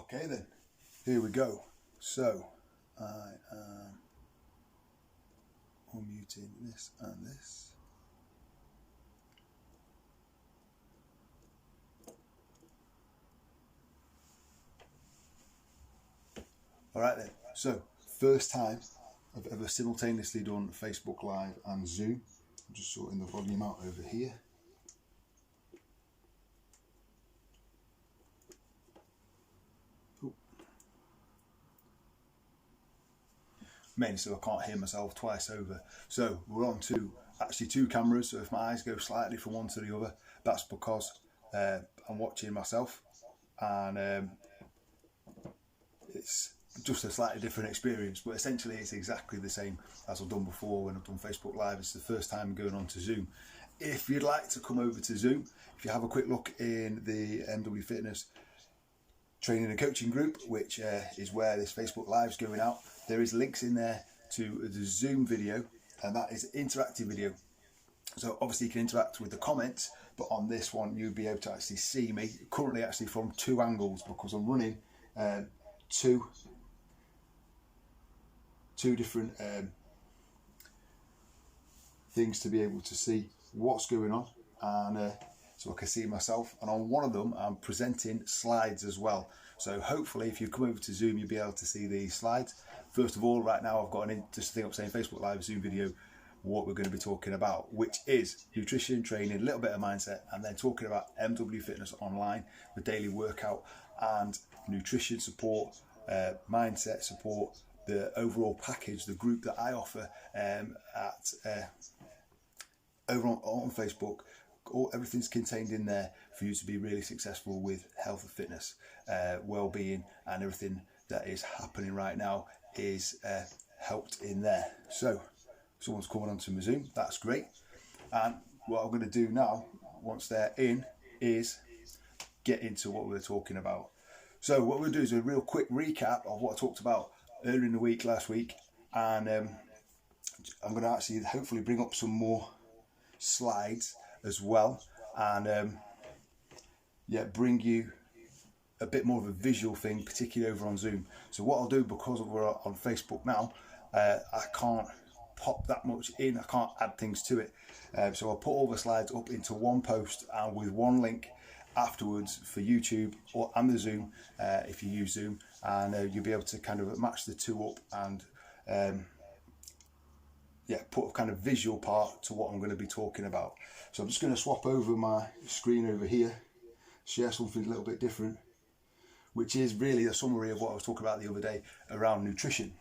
Okay then, here we go. So I am unmuting this and this. Alright then, so first time I've ever simultaneously done Facebook Live and Zoom. I'm just sorting the volume out over here. Mainly so I can't hear myself twice over. So we're on to actually two cameras, so if my eyes go slightly from one to the other, that's because I'm watching myself, and it's just a slightly different experience, but essentially it's exactly the same as I've done before when I've done Facebook Live. It's the first time going on to Zoom. If you'd like to come over to Zoom, if you have a quick look in the MW Fitness training and coaching group, which is where this Facebook Live is going out, there is links in there to the Zoom video, and that is interactive video. So obviously you can interact with the comments, but on this one you'll be able to actually see me currently actually from two angles, because I'm running two different things to be able to see what's going on, and so I can see myself, and on one of them I'm presenting slides as well. So hopefully if you come over to Zoom you'll be able to see these slides. First of all, right now I've got just a thing up saying Facebook Live Zoom video, what we're going to be talking about, which is nutrition, training, a little bit of mindset, and then talking about MW Fitness Online, the daily workout and nutrition support, mindset support, the overall package, the group that I offer over on Facebook. Everything's contained in there for you to be really successful with health and fitness, well-being, and everything that is happening right now is helped in there. So someone's coming onto my Zoom, that's great. And what I'm going to do now, once they're in, is get into what we're talking about. So what we'll do is a real quick recap of what I talked about earlier in the week, last week, and I'm going to actually hopefully bring up some more slides as well, and yeah, bring you a bit more of a visual thing, particularly over on Zoom. So what I'll do, because we're on Facebook now, I can't pop that much in, I can't add things to it, so I'll put all the slides up into one post and with one link afterwards for YouTube and the Zoom, if you use Zoom, and you'll be able to kind of match the two up and yeah, put a kind of visual part to what I'm going to be talking about. So I'm just going to swap over my screen over here, share something a little bit different, which is really a summary of what I was talking about the other day around nutrition.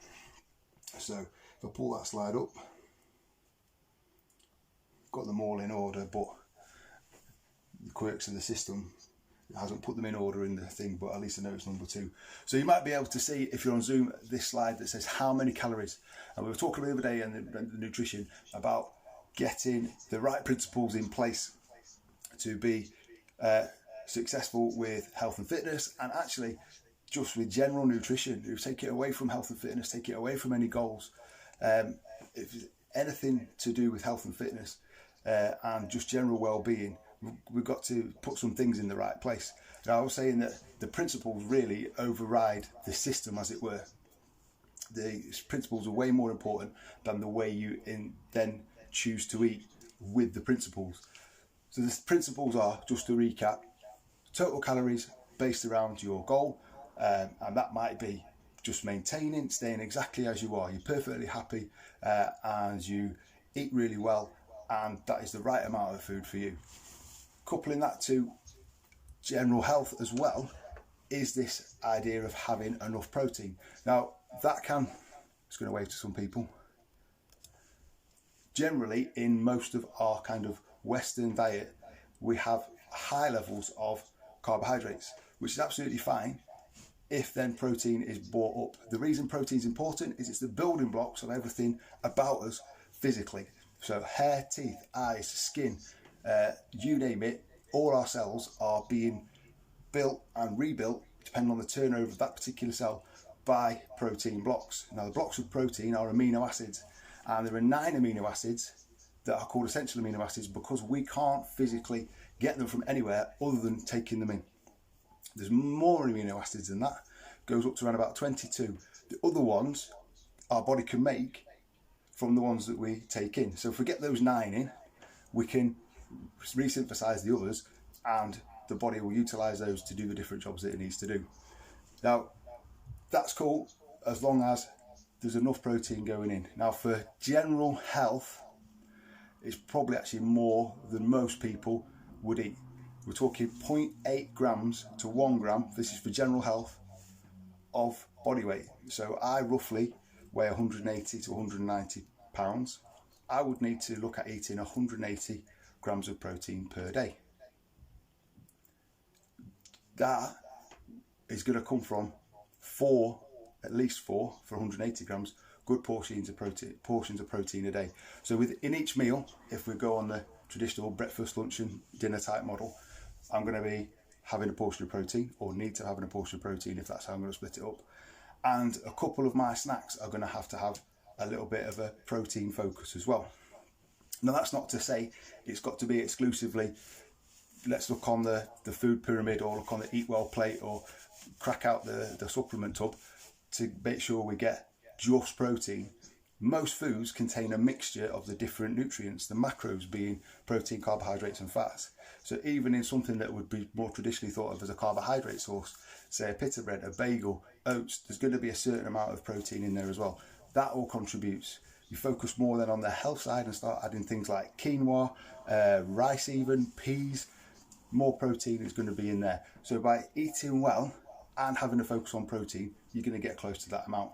So if I pull that slide up, got them all in order, but the quirks of the system hasn't put them in order in the thing, but at least I know it's number 2. So you might be able to see, if you're on Zoom, this slide that says how many calories. And we were talking the other day in the nutrition about getting the right principles in place to be successul with health and fitness, and actually just with general nutrition. You take it away from health and fitness, take it away from any goals. If it's anything to do with health and fitness and just general well-being, we've got to put some things in the right place. Now, I was saying that the principles really override the system, as it were. The principles are way more important than the way you then choose to eat with the principles. So the principles are, just to recap, total calories based around your goal, and that might be just maintaining, staying exactly as you are. You're perfectly happy and you eat really well, and that is the right amount of food for you. Coupling that to general health as well is this idea of having enough protein. Now that it's going to wave to some people. Generally, in most of our kind of Western diet, we have high levels of carbohydrates, which is absolutely fine if then protein is brought up. The reason protein is important is it's the building blocks of everything about us physically. So hair, teeth, eyes, skin, you name it, all our cells are being built and rebuilt, depending on the turnover of that particular cell, by protein blocks. Now the blocks of protein are amino acids, and there are 9 amino acids that are called essential amino acids because we can't physically get them from anywhere other than taking them in. There's more amino acids than that, goes up to around about 22. The other ones our body can make from the ones that we take in. So if we get those 9 in, we can resynthesize the others, and the body will utilize those to do the different jobs that it needs to do. Now, that's cool as long as there's enough protein going in. Now, for general health, it's probably actually more than most people would eat. We're talking 0.8 grams to 1 gram, this is for general health, of body weight. So I roughly weigh 180 to 190 pounds. I would need to look at eating 180 grams of protein per day. That is going to come from at least four for 180 grams, good portions of protein a day. So within each meal, if we go on the traditional breakfast, lunch and dinner type model, I'm going to be having a portion of protein, or need to have a portion of protein if that's how I'm going to split it up. And a couple of my snacks are going to have a little bit of a protein focus as well. Now, that's not to say it's got to be exclusively, let's look on the food pyramid, or look on the Eat Well plate, or crack out the supplement tub to make sure we get just protein. Most foods contain a mixture of the different nutrients, the macros being protein, carbohydrates and fats. So even in something that would be more traditionally thought of as a carbohydrate source, say a pita bread, a bagel, oats, there's going to be a certain amount of protein in there as well. That all contributes. You focus more then on the health side and start adding things like quinoa, rice even, peas, more protein is going to be in there. So by eating well and having a focus on protein, you're going to get close to that amount.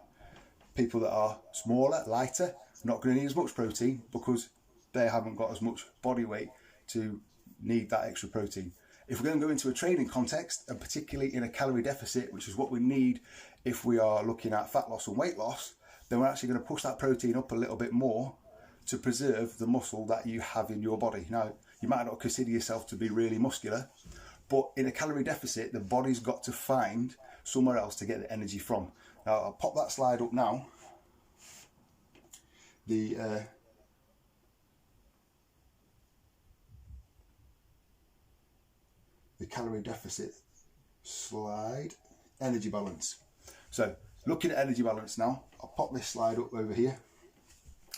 People that are smaller, lighter, not going to need as much protein because they haven't got as much body weight to need that extra protein. If we're going to go into a training context, and particularly in a calorie deficit, which is what we need if we are looking at fat loss and weight loss, then we're actually going to push that protein up a little bit more to preserve the muscle that you have in your body. Now, you might not consider yourself to be really muscular, but in a calorie deficit, the body's got to find somewhere else to get the energy from. Now, I'll pop that slide up now. The calorie deficit slide, energy balance. So looking at energy balance now, I'll pop this slide up over here,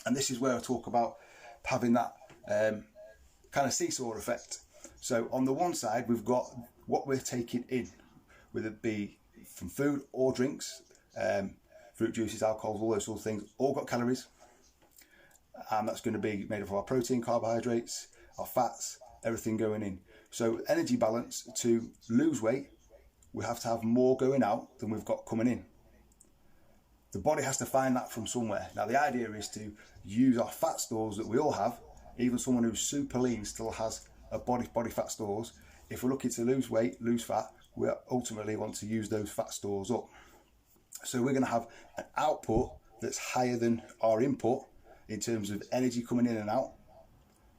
and this is where I talk about having that kind of seesaw effect. So on the one side, we've got what we're taking in, whether it be from food or drinks, fruit juices, alcohols, all those sort of things, all got calories, and that's going to be made up of our protein, carbohydrates, our fats, everything going in. So energy balance, to lose weight, we have to have more going out than we've got coming in. The body has to find that from somewhere. Now, the idea is to use our fat stores that we all have. Even someone who's super lean still has a body fat stores. If we're looking to lose weight, lose fat, we ultimately want to use those fat stores up. So we're going to have an output that's higher than our input in terms of energy coming in and out.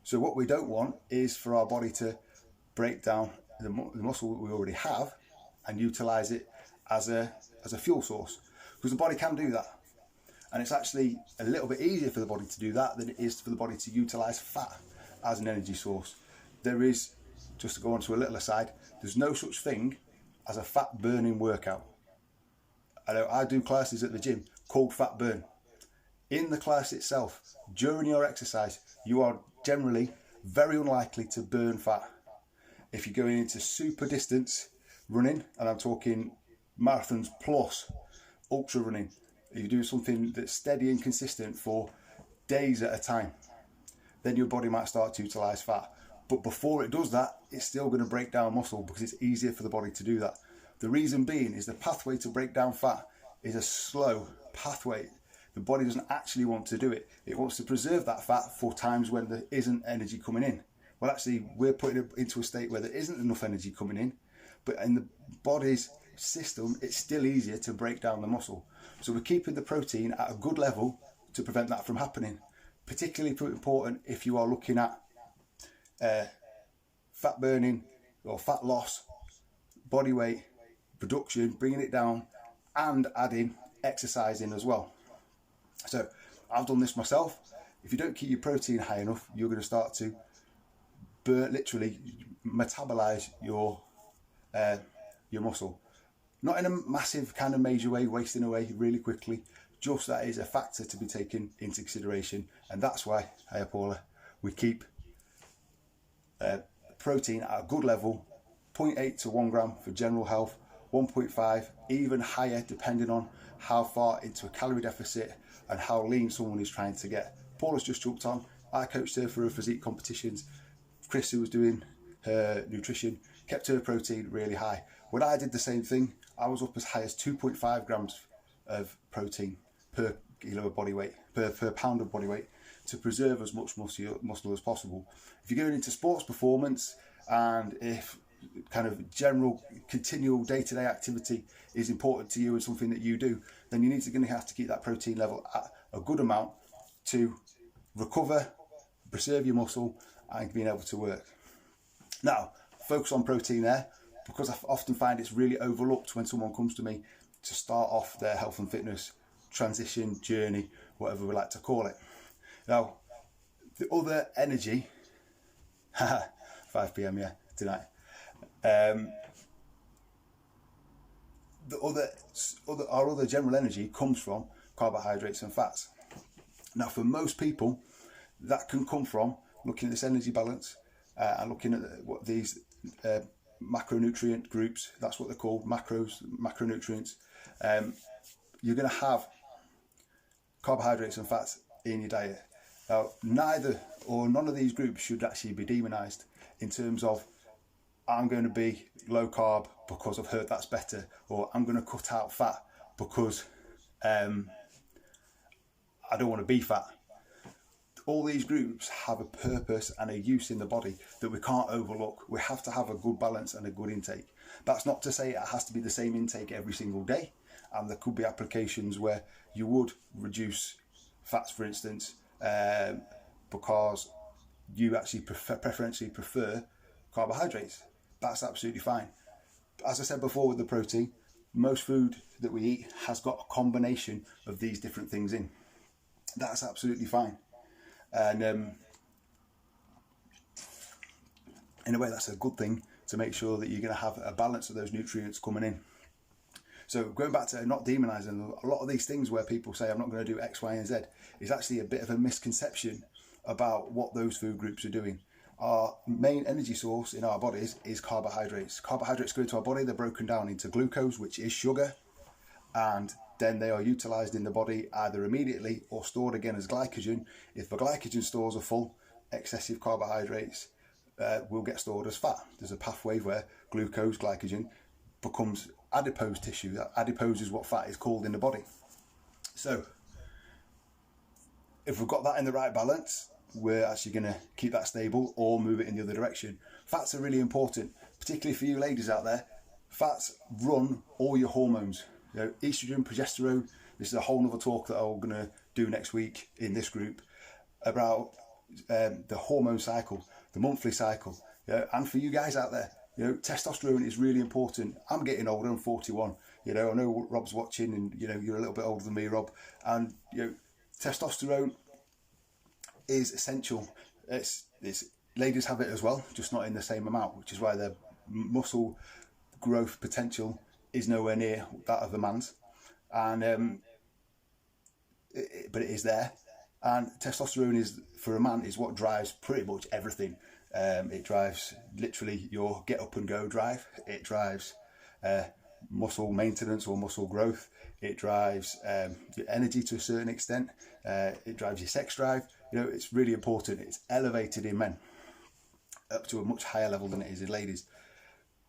So what we don't want is for our body to break down the muscle that we already have and utilize it as a fuel source, because the body can do that, and it's actually a little bit easier for the body to do that than it is for the body to utilize fat as an energy source. There is, just to go on to a little aside, there's no such thing as a fat burning workout. I do classes at the gym called Fat Burn. In the class itself, during your exercise, you are generally very unlikely to burn fat. If you're going into super distance running, and I'm talking marathons plus ultra running, if you do something that's steady and consistent for days at a time, then your body might start to utilize fat. But before it does that, it's still going to break down muscle because it's easier for the body to do that. The reason being is the pathway to break down fat is a slow pathway. The body doesn't actually want to do it. It wants to preserve that fat for times when there isn't energy coming in. Well, actually, we're putting it into a state where there isn't enough energy coming in, but in the body's system, it's still easier to break down the muscle. So we're keeping the protein at a good level to prevent that from happening. Particularly important if you are looking at fat burning or fat loss, body weight reduction, bringing it down, and adding exercise in as well. So I've done this myself. If you don't keep your protein high enough, you're going to start to literally metabolize your muscle. Not in a massive kind of major way, wasting away really quickly, just that is a factor to be taken into consideration. And that's why, hiya Paula, we keep protein at a good level, 0.8 to 1 gram for general health, 1.5, even higher depending on how far into a calorie deficit and how lean someone is trying to get. Paula's just jumped on. I coached her for her physique competitions. Chris, who was doing her nutrition, kept her protein really high. When I did the same thing, I was up as high as 2.5 grams of protein per kilo of body weight, per pound of body weight, to preserve as much muscle as possible. If you're going into sports performance, and if kind of general continual day-to-day activity is important to you and something that you do, then you're going to have to keep that protein level at a good amount to recover, preserve your muscle, and being able to work. Now, focus on protein there, because I often find it's really overlooked when someone comes to me to start off their health and fitness transition journey, whatever we like to call it. Now, the other energy, 5 p.m. yeah, tonight. Our other general energy comes from carbohydrates and fats. Now, for most people, that can come from looking at this energy balance and looking at what these macronutrient groups, that's what they're called, macronutrients. You're going to have carbohydrates and fats in your diet. Now, neither or none of these groups should actually be demonized in terms of, I'm going to be low carb because I've heard that's better, or I'm going to cut out fat because I don't want to be fat. All these groups have a purpose and a use in the body that we can't overlook. We have to have a good balance and a good intake. That's not to say it has to be the same intake every single day, and there could be applications where you would reduce fats, for instance, because you actually preferentially prefer carbohydrates. That's absolutely fine. As I said before with the protein, most food that we eat has got a combination of these different things in. That's absolutely fine. And in a way, that's a good thing, to make sure that you're going to have a balance of those nutrients coming in. So going back to not demonizing, a lot of these things where people say, I'm not going to do X, Y, and Z, is actually a bit of a misconception about what those food groups are doing. Our main energy source in our bodies is carbohydrates. Carbohydrates go into our body, they're broken down into glucose, which is sugar, and then they are utilized in the body either immediately or stored again as glycogen. If the glycogen stores are full, excessive carbohydrates will get stored as fat. There's a pathway where glucose, glycogen, becomes adipose tissue. That adipose is what fat is called in the body. So if we've got that in the right balance, we're actually going to keep that stable or move it in the other direction. Fats are really important, particularly for you ladies out there. Fats run all your hormones. You know, estrogen, progesterone. This is a whole other talk that I'm going to do next week in this group about the hormone cycle, the monthly cycle. You know, and for you guys out there, you know, testosterone is really important. I'm getting older, I'm 41. You know, I know Rob's watching, and you know, you're a little bit older than me, Rob. And you know, testosterone is essential. It's ladies have it as well, just not in the same amount, which is why their muscle growth potential is nowhere near that of a man's. And but it is there. And testosterone is, for a man, is what drives pretty much everything. It drives literally your get up and go drive. It drives muscle maintenance or muscle growth. It drives your energy to a certain extent. It drives your sex drive. You know, it's really important. It's elevated in men up to a much higher level than it is in ladies.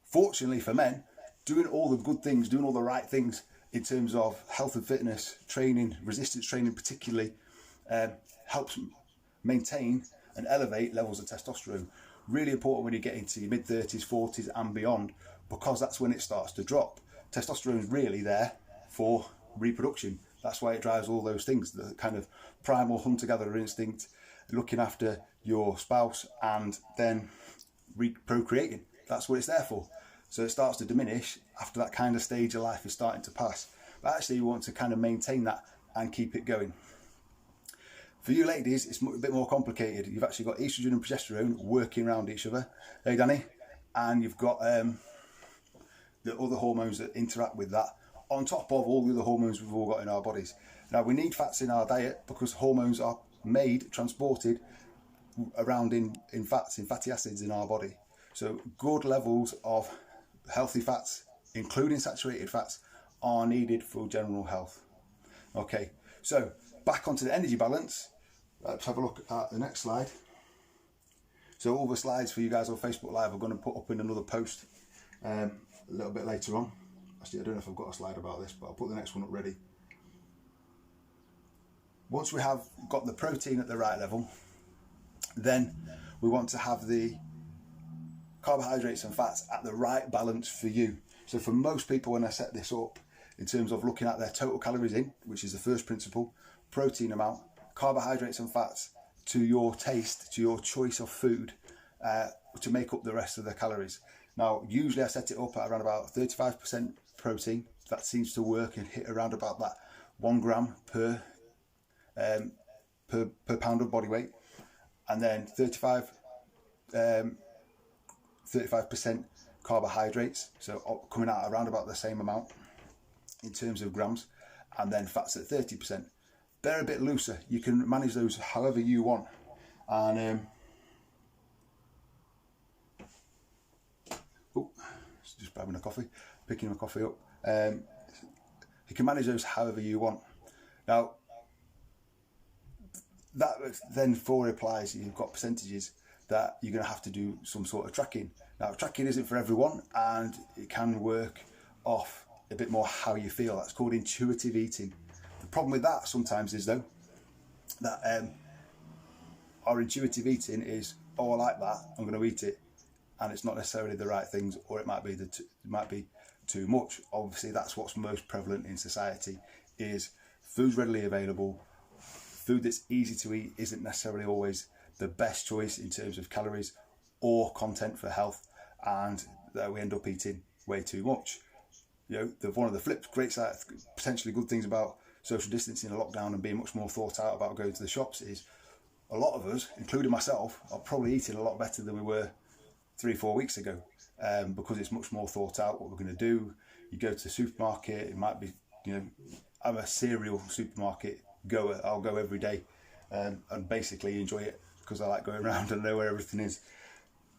Fortunately for men, doing all the good things, doing all the right things in terms of health and fitness, training, resistance training particularly, helps maintain and elevate levels of testosterone. Really important when you get into your mid-30s, 40s and beyond, because that's when it starts to drop. Testosterone is really there for reproduction. That's why it drives all those things, the kind of primal hunter-gatherer instinct, looking after your spouse and then procreating. That's what it's there for. So it starts to diminish after that kind of stage of life is starting to pass. But actually you want to kind of maintain that and keep it going. For you ladies, it's a bit more complicated. You've actually got estrogen and progesterone working around each other. Hey, Danny. And you've got the other hormones that interact with that, on top of all the other hormones we've all got in our bodies. Now, we need fats in our diet because hormones are made, transported around in fats, in fatty acids in our body. So good levels of healthy fats, including saturated fats, are needed for general health. Okay, so back onto the energy balance. Let's have a look at the next slide. So all the slides for you guys on Facebook Live I'm going to put up in another post a little bit later on. Actually, I don't know if I've got a slide about this, but I'll put the next one up ready. Once we have got the protein at the right level, then we want to have the carbohydrates and fats at the right balance for you. So for most people, when I set this up, in terms of looking at their total calories in, which is the first principle, protein amount, carbohydrates and fats to your taste, to your choice of food, to make up the rest of the calories. Now, usually I set it up at around about 35% protein. That seems to work and hit around about that 1 gram per pound of body weight, and then 35% carbohydrates, so coming out around about the same amount in terms of grams, and then fats at 30%. They're a bit looser. You can manage those however you want, and just grabbing a coffee, picking my coffee up. You can manage those however you want. Now, that then for applies, you've got percentages that you're going to have to do some sort of tracking. Now, tracking isn't for everyone, and it can work off a bit more how you feel. That's called intuitive eating. The problem with that sometimes is, though, that our intuitive eating is, oh, I like that, I'm going to eat it, and it's not necessarily the right things, or it might be too much. Obviously, that's what's most prevalent in society, is food's readily available. Food that's easy to eat isn't necessarily always the best choice in terms of calories or content for health, and that we end up eating way too much. You know, one of the great side, potentially good things about social distancing and lockdown and being much more thought out about going to the shops is a lot of us, including myself, are probably eating a lot better than we were 3-4 weeks ago, because it's much more thought out what we're going to do. You go to the supermarket, it might be, you know, I'm a cereal supermarket goer. I'll go every day and basically enjoy it because I like going around and know where everything is.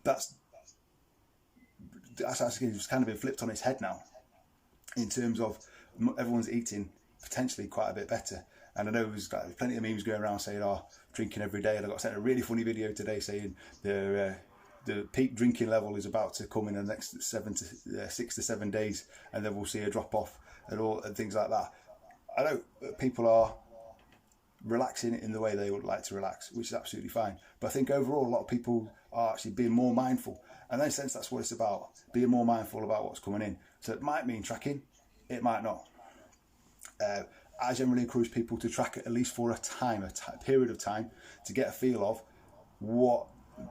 That's actually just kind of been flipped on its head now, in terms of everyone's eating potentially quite a bit better. And I know there's plenty of memes going around saying, oh, drinking every day. And I got sent a really funny video today saying the peak drinking level is about to come in the next 6 to 7 days, and then we'll see a drop off and things like that. I know people are relaxing in the way they would like to relax, which is absolutely fine. But I think overall, a lot of people are actually being more mindful. And in a sense, that's what it's about, being more mindful about what's coming in. So it might mean tracking, it might not. I generally encourage people to track it at least for a period of time, to get a feel of what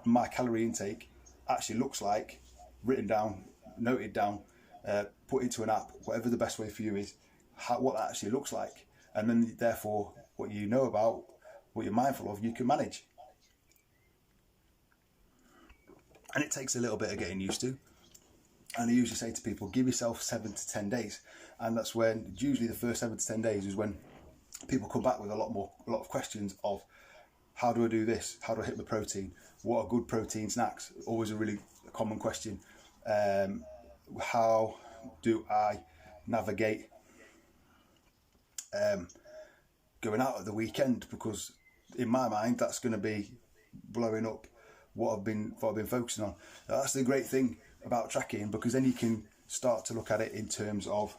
my calorie intake actually looks like, written down, noted down, put into an app, whatever the best way for you is, what that actually looks like. And then therefore, what you know about, what you're mindful of, you can manage. And it takes a little bit of getting used to. And I usually say to people, give yourself 7 to 10 days. And that's when, usually the first 7 to 10 days is when people come back with a lot of questions of, how do I do this? How do I hit the protein? What are good protein snacks? Always a really common question. How do I navigate going out at the weekend? Because in my mind, that's going to be blowing up what I've been focusing on. Now, that's the great thing about tracking, because then you can start to look at it in terms of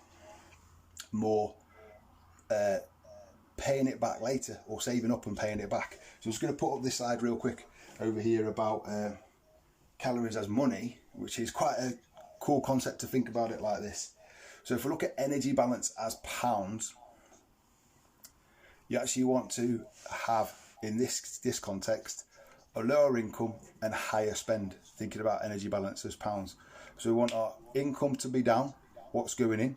more paying it back later, or saving up and paying it back. So I'm just going to put up this slide real quick over here about calories as money, which is quite a cool concept to think about it like this. So if we look at energy balance as pounds, you actually want to have, in this context, a lower income and higher spend, thinking about energy balance as pounds. So we want our income to be down, what's going in,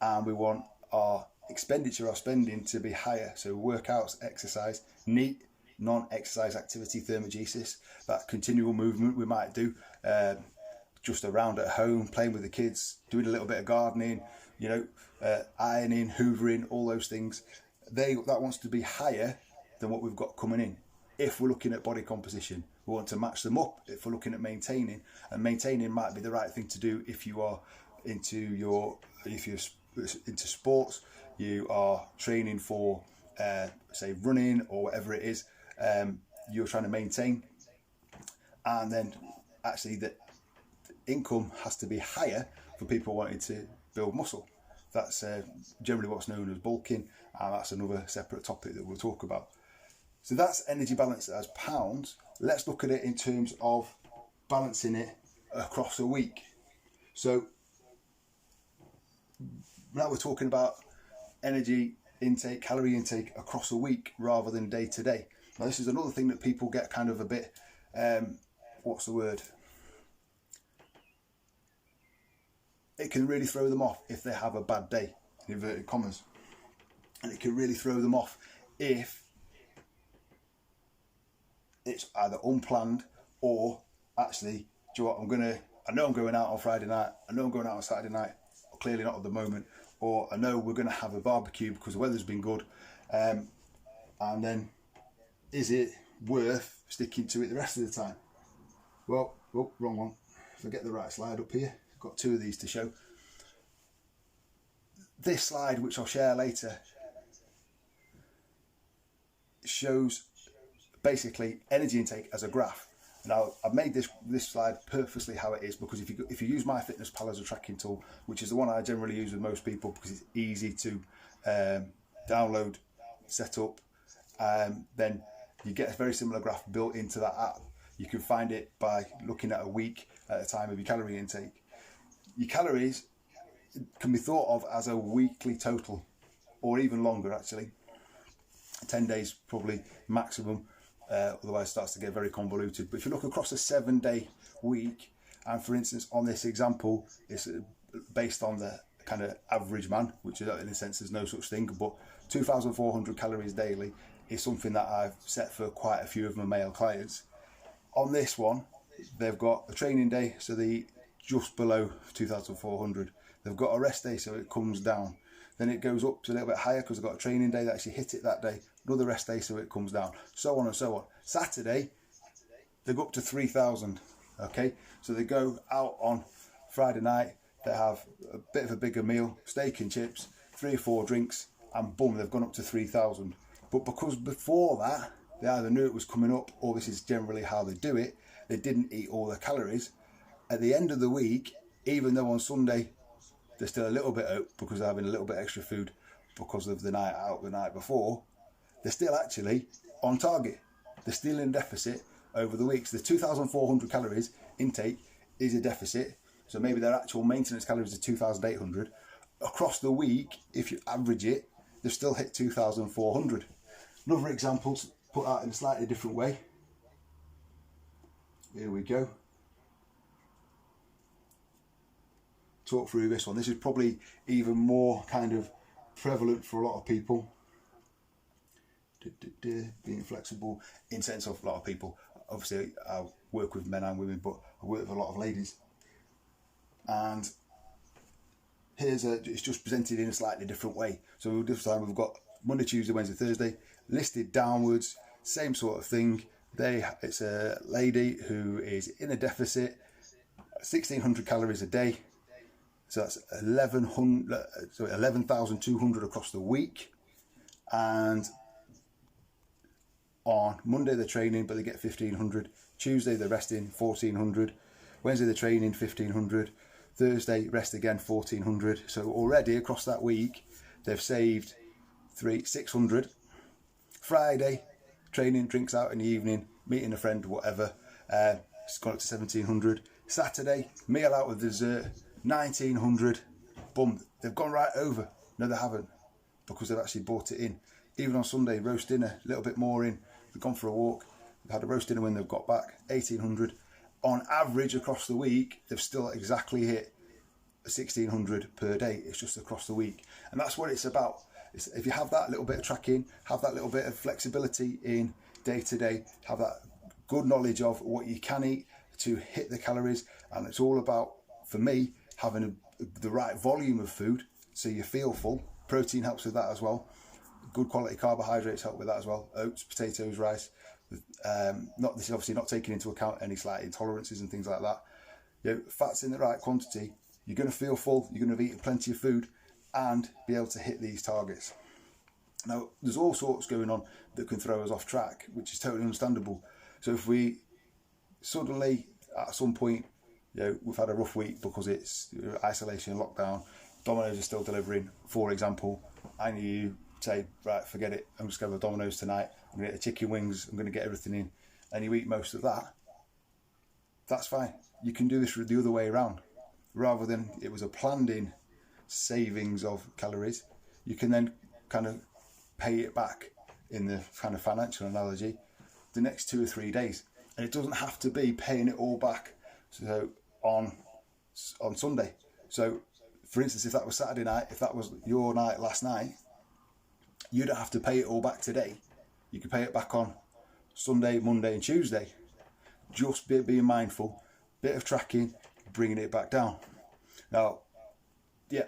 and we want our expenditure, our spending, to be higher. So workouts, exercise, NEAT, non-exercise activity, thermogenesis, that continual movement we might do, just around at home, playing with the kids, doing a little bit of gardening, you know, ironing, hoovering, all those things. That wants to be higher than what we've got coming in. If we're looking at body composition, we want to match them up. If we're looking at maintaining, and maintaining might be the right thing to do if you are if you're into sports, you are training for say running or whatever it is, you're trying to maintain, and then actually the income has to be higher for people wanting to build muscle. That's generally what's known as bulking, and that's another separate topic that we'll talk about. So that's energy balance as pounds. Let's look at it in terms of balancing it across a week. So now we're talking about energy intake, calorie intake across a week rather than day to day. Now this is another thing that people get kind of a bit, what's the word? It can really throw them off if they have a bad day, in inverted commas. And it can really throw them off if it's either unplanned or actually, do you know what, I know I'm going out on Friday night, I know I'm going out on Saturday night, clearly not at the moment, or I know we're going to have a barbecue because the weather's been good, and then is it worth sticking to it the rest of the time? Well, oh, wrong one. If I get the right slide up here, I've got two of these to show. This slide, which I'll share later, shows basically energy intake as a graph. Now I've made this slide purposely how it is because if you use MyFitnessPal as a tracking tool, which is the one I generally use with most people because it's easy to download, set up, then you get a very similar graph built into that app. You can find it by looking at a week at a time of your calorie intake. Your calories can be thought of as a weekly total, or even longer actually. 10 days probably maximum. Otherwise it starts to get very convoluted. But if you look across a 7-day week, and for instance on this example it's based on the kind of average man, which in a sense there's no such thing, but 2,400 calories daily is something that I've set for quite a few of my male clients. On this one they've got a training day, so they just below 2,400. They've got a rest day, so it comes down. Then it goes up to a little bit higher because they've got a training day that actually hit it that day. Another rest day, so it comes down. So on and so on. Saturday, they go up to 3,000. Okay, so they go out on Friday night. They have a bit of a bigger meal, steak and chips, 3 or 4 drinks, and boom, they've gone up to 3,000. But because before that, they either knew it was coming up, or this is generally how they do it, they didn't eat all their calories. At the end of the week, even though on Sunday they're still a little bit out because they're having a little bit extra food because of the night out the night before, they're still actually on target. They're still in deficit over the week. So the 2,400 calories intake is a deficit. So maybe their actual maintenance calories are 2,800. Across the week, if you average it, they've still hit 2,400. Another example, put out in a slightly different way. Here we go. Talk through this one. This is probably even more kind of prevalent for a lot of people. Being flexible in sense of a lot of people. Obviously I work with men and women, but I work with a lot of ladies. And it's just presented in a slightly different way. So this time we've got Monday, Tuesday, Wednesday, Thursday, listed downwards, same sort of thing. It's a lady who is in a deficit, 1,600 calories a day. So that's 11,200 across the week. And on Monday they're training, but they get 1,500. Tuesday they're resting, 1,400. Wednesday they're training, 1,500. Thursday rest again, 1,400. So already across that week they've saved 600. Friday training, drinks out in the evening, meeting a friend, whatever. It's gone up to 1,700. Saturday meal out with dessert, 1,900. Boom, they've gone right over. No, they haven't, because they've actually bought it in. Even on Sunday, roast dinner, a little bit more in. They've gone for a walk. They've had a roast dinner when they've got back, 1,800. On average across the week, they've still exactly hit 1,600 per day. It's just across the week. And that's what it's about. If you have that little bit of tracking, have that little bit of flexibility in day to day, have that good knowledge of what you can eat, to hit the calories, and it's all about, for me, having the right volume of food so you feel full. Protein helps with that as well. Good quality carbohydrates help with that as well. Oats, potatoes, rice. This is obviously not taking into account any slight intolerances and things like that. Fats in the right quantity, you're going to feel full, you're going to have eaten plenty of food and be able to hit these targets. Now, there's all sorts going on that can throw us off track, which is totally understandable. So if we suddenly, at some point, we've had a rough week because it's isolation, lockdown, Domino's is still delivering, for example, and you say, right, forget it, I'm just going to have a Domino's tonight, I'm going to get the chicken wings, I'm going to get everything in, and you eat most of that, that's fine. You can do this the other way around. Rather than it was a planned in savings of calories, you can then kind of pay it back in the kind of financial analogy the next 2 or 3 days. And it doesn't have to be paying it all back so on Sunday. So for instance, if that was Saturday night, if that was your night last night, you don't have to pay it all back today. You can pay it back on Sunday, Monday and Tuesday. Just being mindful, bit of tracking, bringing it back down. Now, yeah,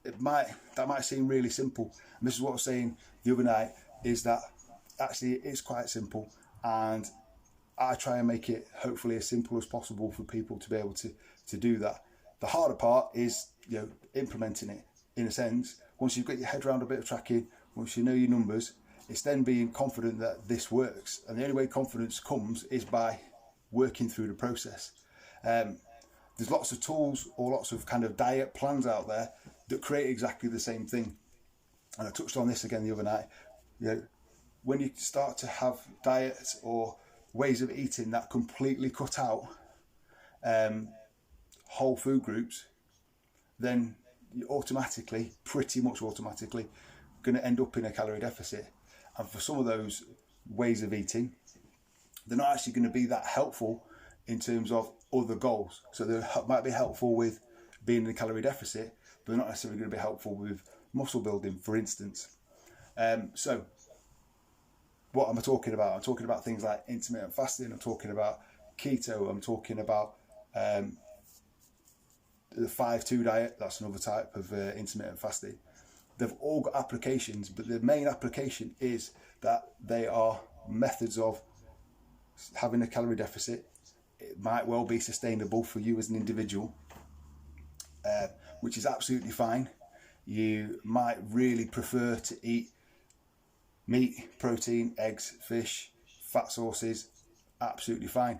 that might seem really simple. And this is what I was saying the other night, is that actually it is quite simple, and I try and make it hopefully as simple as possible for people to be able to do that. The harder part is implementing it, in a sense. Once you've got your head around a bit of tracking, once you know your numbers, it's then being confident that this works. And the only way confidence comes is by working through the process. There's lots of tools or lots of kind of diet plans out there that create exactly the same thing. And I touched on this again the other night. When you start to have diets or ways of eating that completely cut out whole food groups, then you're automatically, pretty much automatically, going to end up in a calorie deficit. And for some of those ways of eating, they're not actually going to be that helpful in terms of other goals. So they might be helpful with being in a calorie deficit, but they're not necessarily going to be helpful with muscle building, for instance. So what am I talking about? I'm talking about things like intermittent fasting, I'm talking about keto, I'm talking about the 5-2 diet. That's another type of intermittent fasting. They've all got applications, but the main application is that they are methods of having a calorie deficit. It might well be sustainable for you as an individual, which is absolutely fine. You might really prefer to eat meat, protein, eggs, fish, fat sources. Absolutely fine.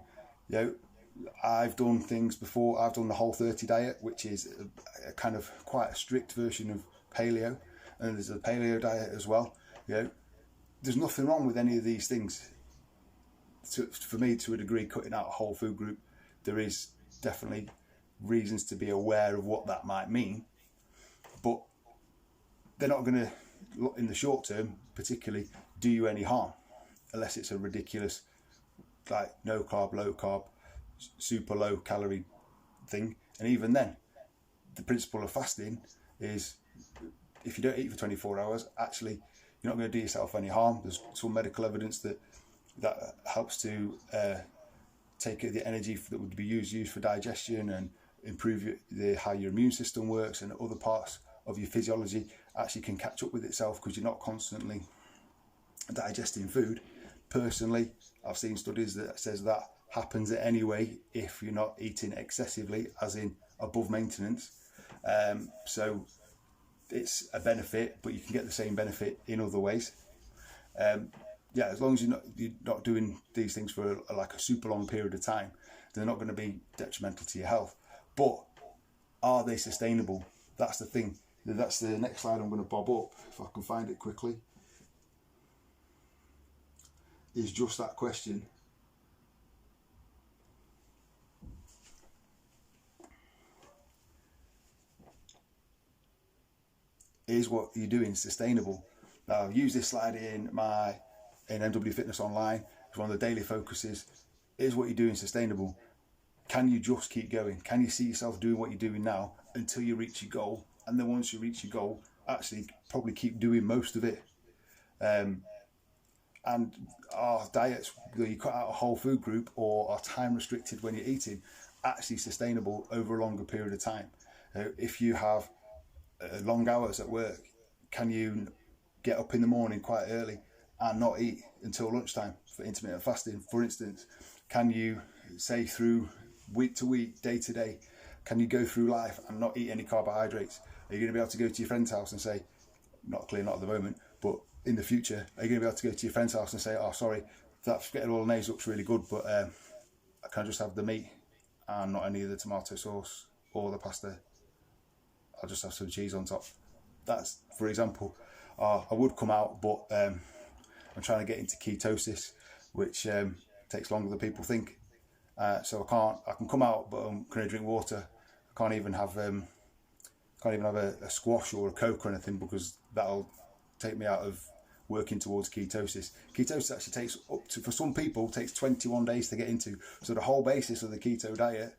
I've done things before. I've done the Whole30 diet, which is a kind of quite a strict version of paleo, and there's a paleo diet as well. There's nothing wrong with any of these things. For me, to a degree, cutting out a whole food group, there is definitely reasons to be aware of what that might mean, but they're not going to, in the short term particularly, do you any harm, unless it's a ridiculous, like no carb, low carb, super low calorie thing. And even then, the principle of fasting is, if you don't eat for 24 hours, actually you're not going to do yourself any harm. There's some medical evidence that helps to take the energy that would be used for digestion and improve how your immune system works, and other parts of your physiology actually can catch up with itself because you're not constantly digesting food. Personally, I've seen studies that says that happens anyway if you're not eating excessively, as in above maintenance. So it's a benefit, but you can get the same benefit in other ways. As long as you're not doing these things for like a super long period of time, they're not going to be detrimental to your health. But are they sustainable? That's the thing. That's the next slide I'm going to bob up, if I can find it quickly. Is just that question. Is what you're doing sustainable? Now, I've used this slide in MW Fitness Online. It's one of the daily focuses. Is what you're doing sustainable? Can you just keep going? Can you see yourself doing what you're doing now until you reach your goal? And then once you reach your goal, actually probably keep doing most of it. And our diets, whether you cut out a whole food group or are time restricted when you're eating, actually sustainable over a longer period of time. If you have long hours at work, can you get up in the morning quite early and not eat until lunchtime for intermittent fasting, for instance? Can you, say, through week to week, day to day, can you go through life and not eat any carbohydrates? Are you going to be able to go to your friend's house and say, not at the moment, but in the future, are you going to be able to go to your friend's house and say, oh, sorry, that spaghetti bolognese looks really good, but I can just have the meat and not any of the tomato sauce or the pasta? I'll just have some cheese on top. That's, for example. I would come out, but I'm trying to get into ketosis, which takes longer than people think. So I can come out, but I'm going to drink water. I can't even have a squash or a Coke or anything, because that'll take me out of working towards ketosis. Ketosis actually takes for some people, takes 21 days to get into. So the whole basis of the keto diet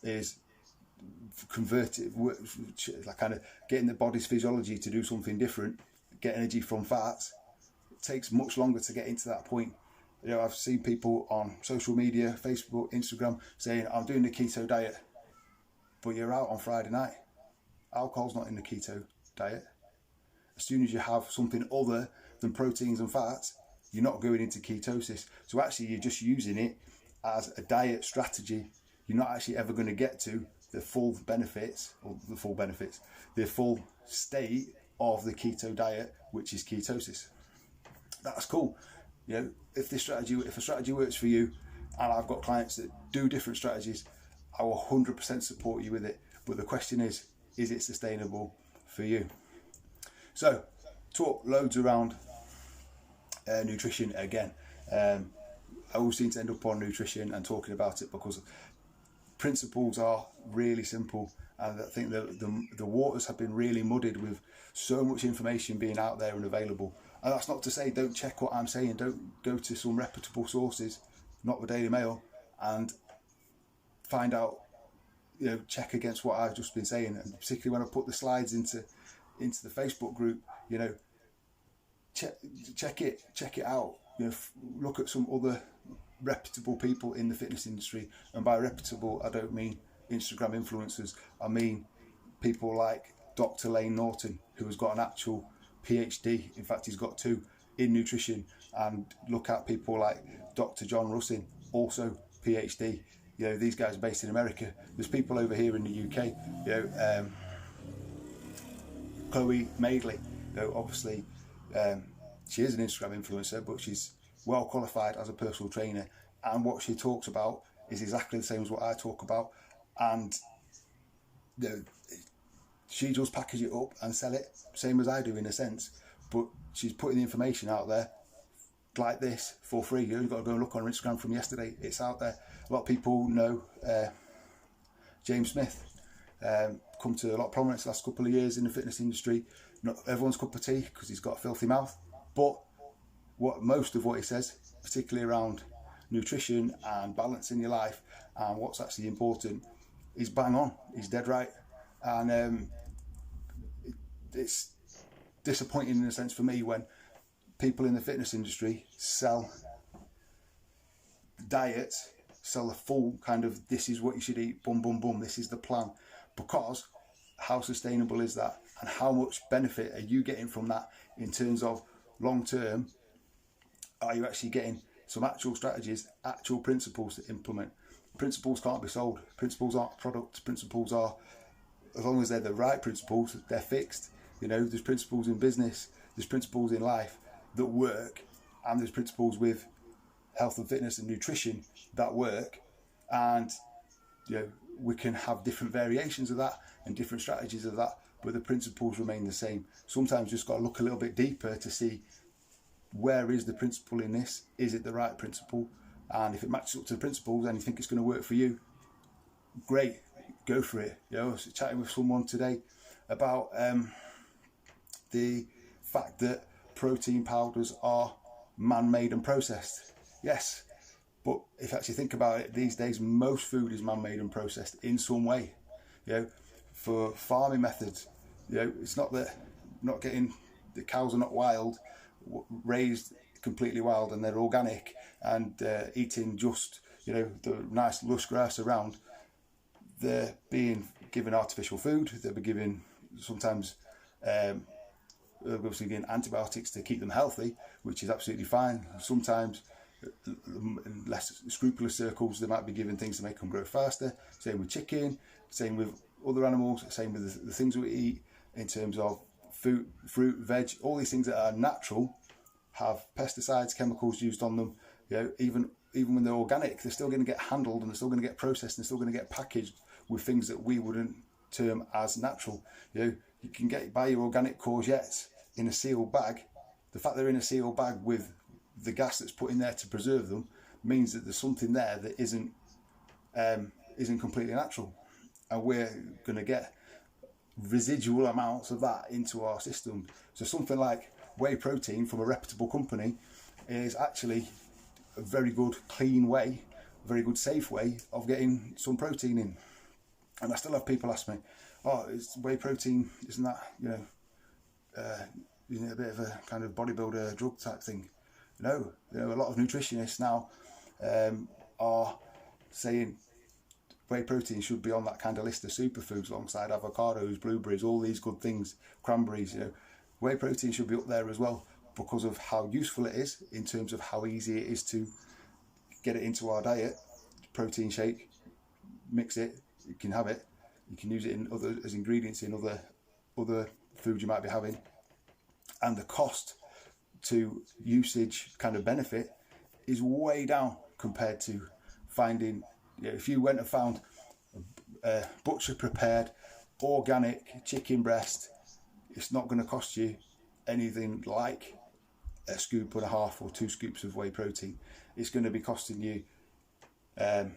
is converted, like kind of getting the body's physiology to do something different, get energy from fats. It takes much longer to get into that point. You know, I've seen people on social media, Facebook, Instagram, saying, I'm doing the keto diet, but you're out on Friday night. Alcohol's not in the keto diet. As soon as you have something other than proteins and fats, you're not going into ketosis. So actually you're just using it as a diet strategy. You're not actually ever going to get to the full benefits, the full state of the keto diet, which is ketosis. That's cool. You know, if a strategy works for you, and I've got clients that do different strategies, I will 100% support you with it. But the question is it sustainable for you? So, talk loads around nutrition again. I always seem to end up on nutrition and talking about it because principles are really simple, and I think the waters have been really muddied with so much information being out there and available. And that's not to say don't check what I'm saying, don't go to some reputable sources, not the Daily Mail, and find out, you know, check against what I've just been saying. And particularly when I put the slides into the Facebook group, you know, check it out. You know, look at some other reputable people in the fitness industry, and by reputable I don't mean Instagram influencers. I mean people like Dr. Lane Norton, who has got an actual PhD, in fact he's got 2 in nutrition, and look at people like Dr. John Russin, also PhD. You know, these guys are based in America. There's people over here in the UK, you know, Chloe Madeley, you know, obviously she is an Instagram influencer, but she's well qualified as a personal trainer, and what she talks about is exactly the same as what I talk about. And you know, she does package it up and sell it, same as I do in a sense, but she's putting the information out there like this for free. You only got to go and look on her Instagram from yesterday, it's out there. A lot of people know James Smith, come to a lot of prominence the last couple of years in the fitness industry. Not everyone's cup of tea because he's got a filthy mouth, but most of what he says, particularly around nutrition and balancing your life and what's actually important, is bang on. He's dead right. And it's disappointing in a sense for me when people in the fitness industry sell diets, sell the full kind of, this is what you should eat, boom, boom, boom, this is the plan. Because how sustainable is that? And how much benefit are you getting from that in terms of long term? Are you actually getting some actual strategies, actual principles to implement? Principles can't be sold. Principles aren't products. Principles are, as long as they're the right principles, they're fixed. You know, there's principles in business, there's principles in life that work, and there's principles with health and fitness and nutrition that work. And you know, we can have different variations of that and different strategies of that, but the principles remain the same. Sometimes you just got to look a little bit deeper to see, where is the principle in this? Is it the right principle? And if it matches up to the principles and you think it's going to work for you, great, go for it. You know, I was chatting with someone today about the fact that protein powders are man-made and processed. Yes, but if you actually think about it, these days most food is man-made and processed in some way. You know, for farming methods, you know, it's not that the cows are not wild, raised completely wild and they're organic and eating just, you know, the nice lush grass around, they're being given artificial food. They'll be given sometimes obviously getting antibiotics to keep them healthy, which is absolutely fine. Sometimes in less scrupulous circles, they might be given things to make them grow faster. Same with chicken, same with other animals, same with the things we eat in terms of fruit, veg, all these things that are natural have pesticides, chemicals used on them. You know, even when they're organic, they're still going to get handled and they're still going to get processed and they're still going to get packaged with things that we wouldn't term as natural. You know, you can buy your organic courgettes in a sealed bag. The fact they're in a sealed bag with the gas that's put in there to preserve them means that there's something there that isn't completely natural, and we're going to get residual amounts of that into our system. So something like whey protein from a reputable company is actually a very good, clean way, a very good, safe way of getting some protein in. And I still have people ask me, "Oh, is whey protein, isn't that, you know, a bit of a kind of bodybuilder drug type thing?" No, you know, a lot of nutritionists now are saying whey protein should be on that kind of list of superfoods alongside avocados, blueberries, all these good things, cranberries. You know, whey protein should be up there as well because of how useful it is in terms of how easy it is to get it into our diet. Protein shake, mix it, you can have it, you can use it in as ingredients in other foods you might be having, and the cost to usage kind of benefit is way down compared to finding, you know, if you went and found a butcher prepared organic chicken breast, it's not going to cost you anything like a scoop and a half or 2 scoops of whey protein. It's going to be costing you £8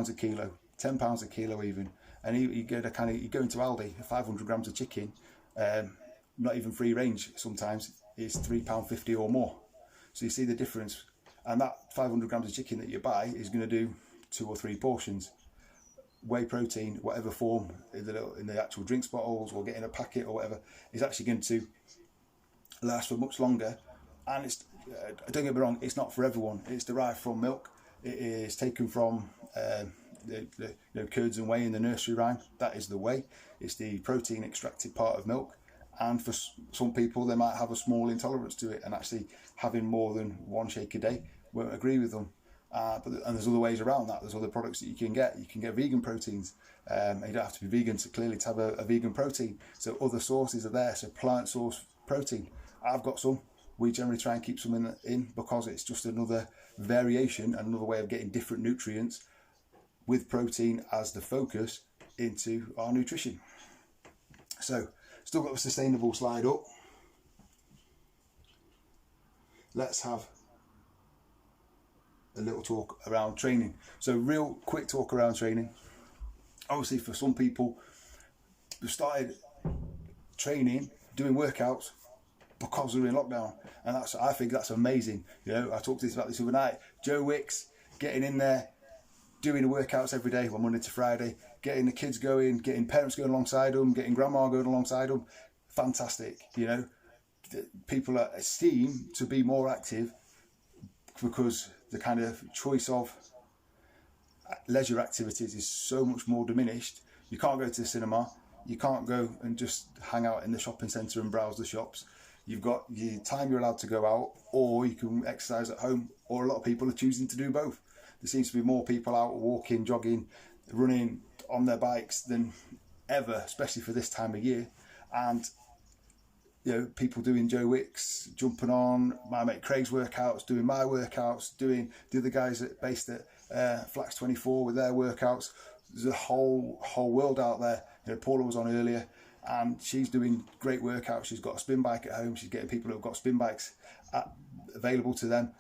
a kilo, £10 a kilo even. And you go into Aldi, 500 grams of chicken, not even free range sometimes, is £3.50 or more. So you see the difference. And that 500 grams of chicken that you buy is going to do 2 or 3 portions. Whey protein, whatever form, in the actual drinks bottles or getting a packet or whatever, is actually going to last for much longer. And it's, don't get me wrong, it's not for everyone. It's derived from milk. It is taken from curds and whey in the nursery rhyme. That is the whey. It's the protein extracted part of milk. And for some people, they might have a small intolerance to it, and actually having more than 1 shake a day won't agree with them. And there's other ways around that. There's other products that you can get. You can get vegan proteins. You don't have to be vegan to have a vegan protein. So other sources are there. So plant source protein. I've got some. We generally try and keep some in because it's just another variation, another way of getting different nutrients with protein as the focus into our nutrition. So still got a sustainable slide up. Let's have a little talk around training. So real quick talk around training. Obviously for some people who started training, doing workouts because they're in lockdown, and I think that's amazing. You know, I talked about this the other night. Joe Wicks getting in there, doing the workouts every day, from Monday to Friday, getting the kids going, getting parents going alongside them, getting grandma going alongside them. Fantastic. You know, people seem to be more active because the kind of choice of leisure activities is so much more diminished. You can't go to the cinema. You can't go and just hang out in the shopping centre and browse the shops. You've got your time you're allowed to go out, or you can exercise at home, or a lot of people are choosing to do both. There seems to be more people out walking, jogging, running on their bikes than ever, especially for this time of year. And you know, people doing Joe Wicks, jumping on my mate Craig's workouts, doing my workouts, doing the other guys based at Flax 24 with their workouts. There's a whole world out there. You know, Paula was on earlier, and she's doing great workouts. She's got a spin bike at home. She's getting people who've got spin bikes available to them,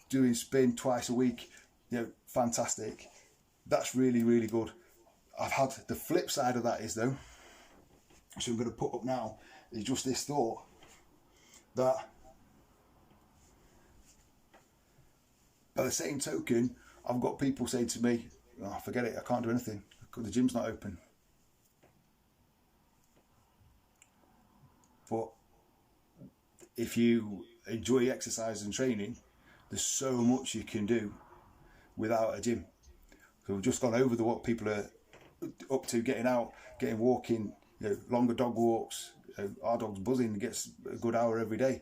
doing spin twice a week. You know, fantastic. That's really, really good. I've had the flip side of that is though, so I'm going to put up now, is just this thought that by the same token, I've got people saying to me, "Oh, forget it, I can't do anything. The gym's not open." But if you enjoy exercise and training, there's so much you can do without a gym. So we've just gone over what people are up to, getting out, getting walking, longer dog walks. Our dog's buzzing, gets a good hour every day,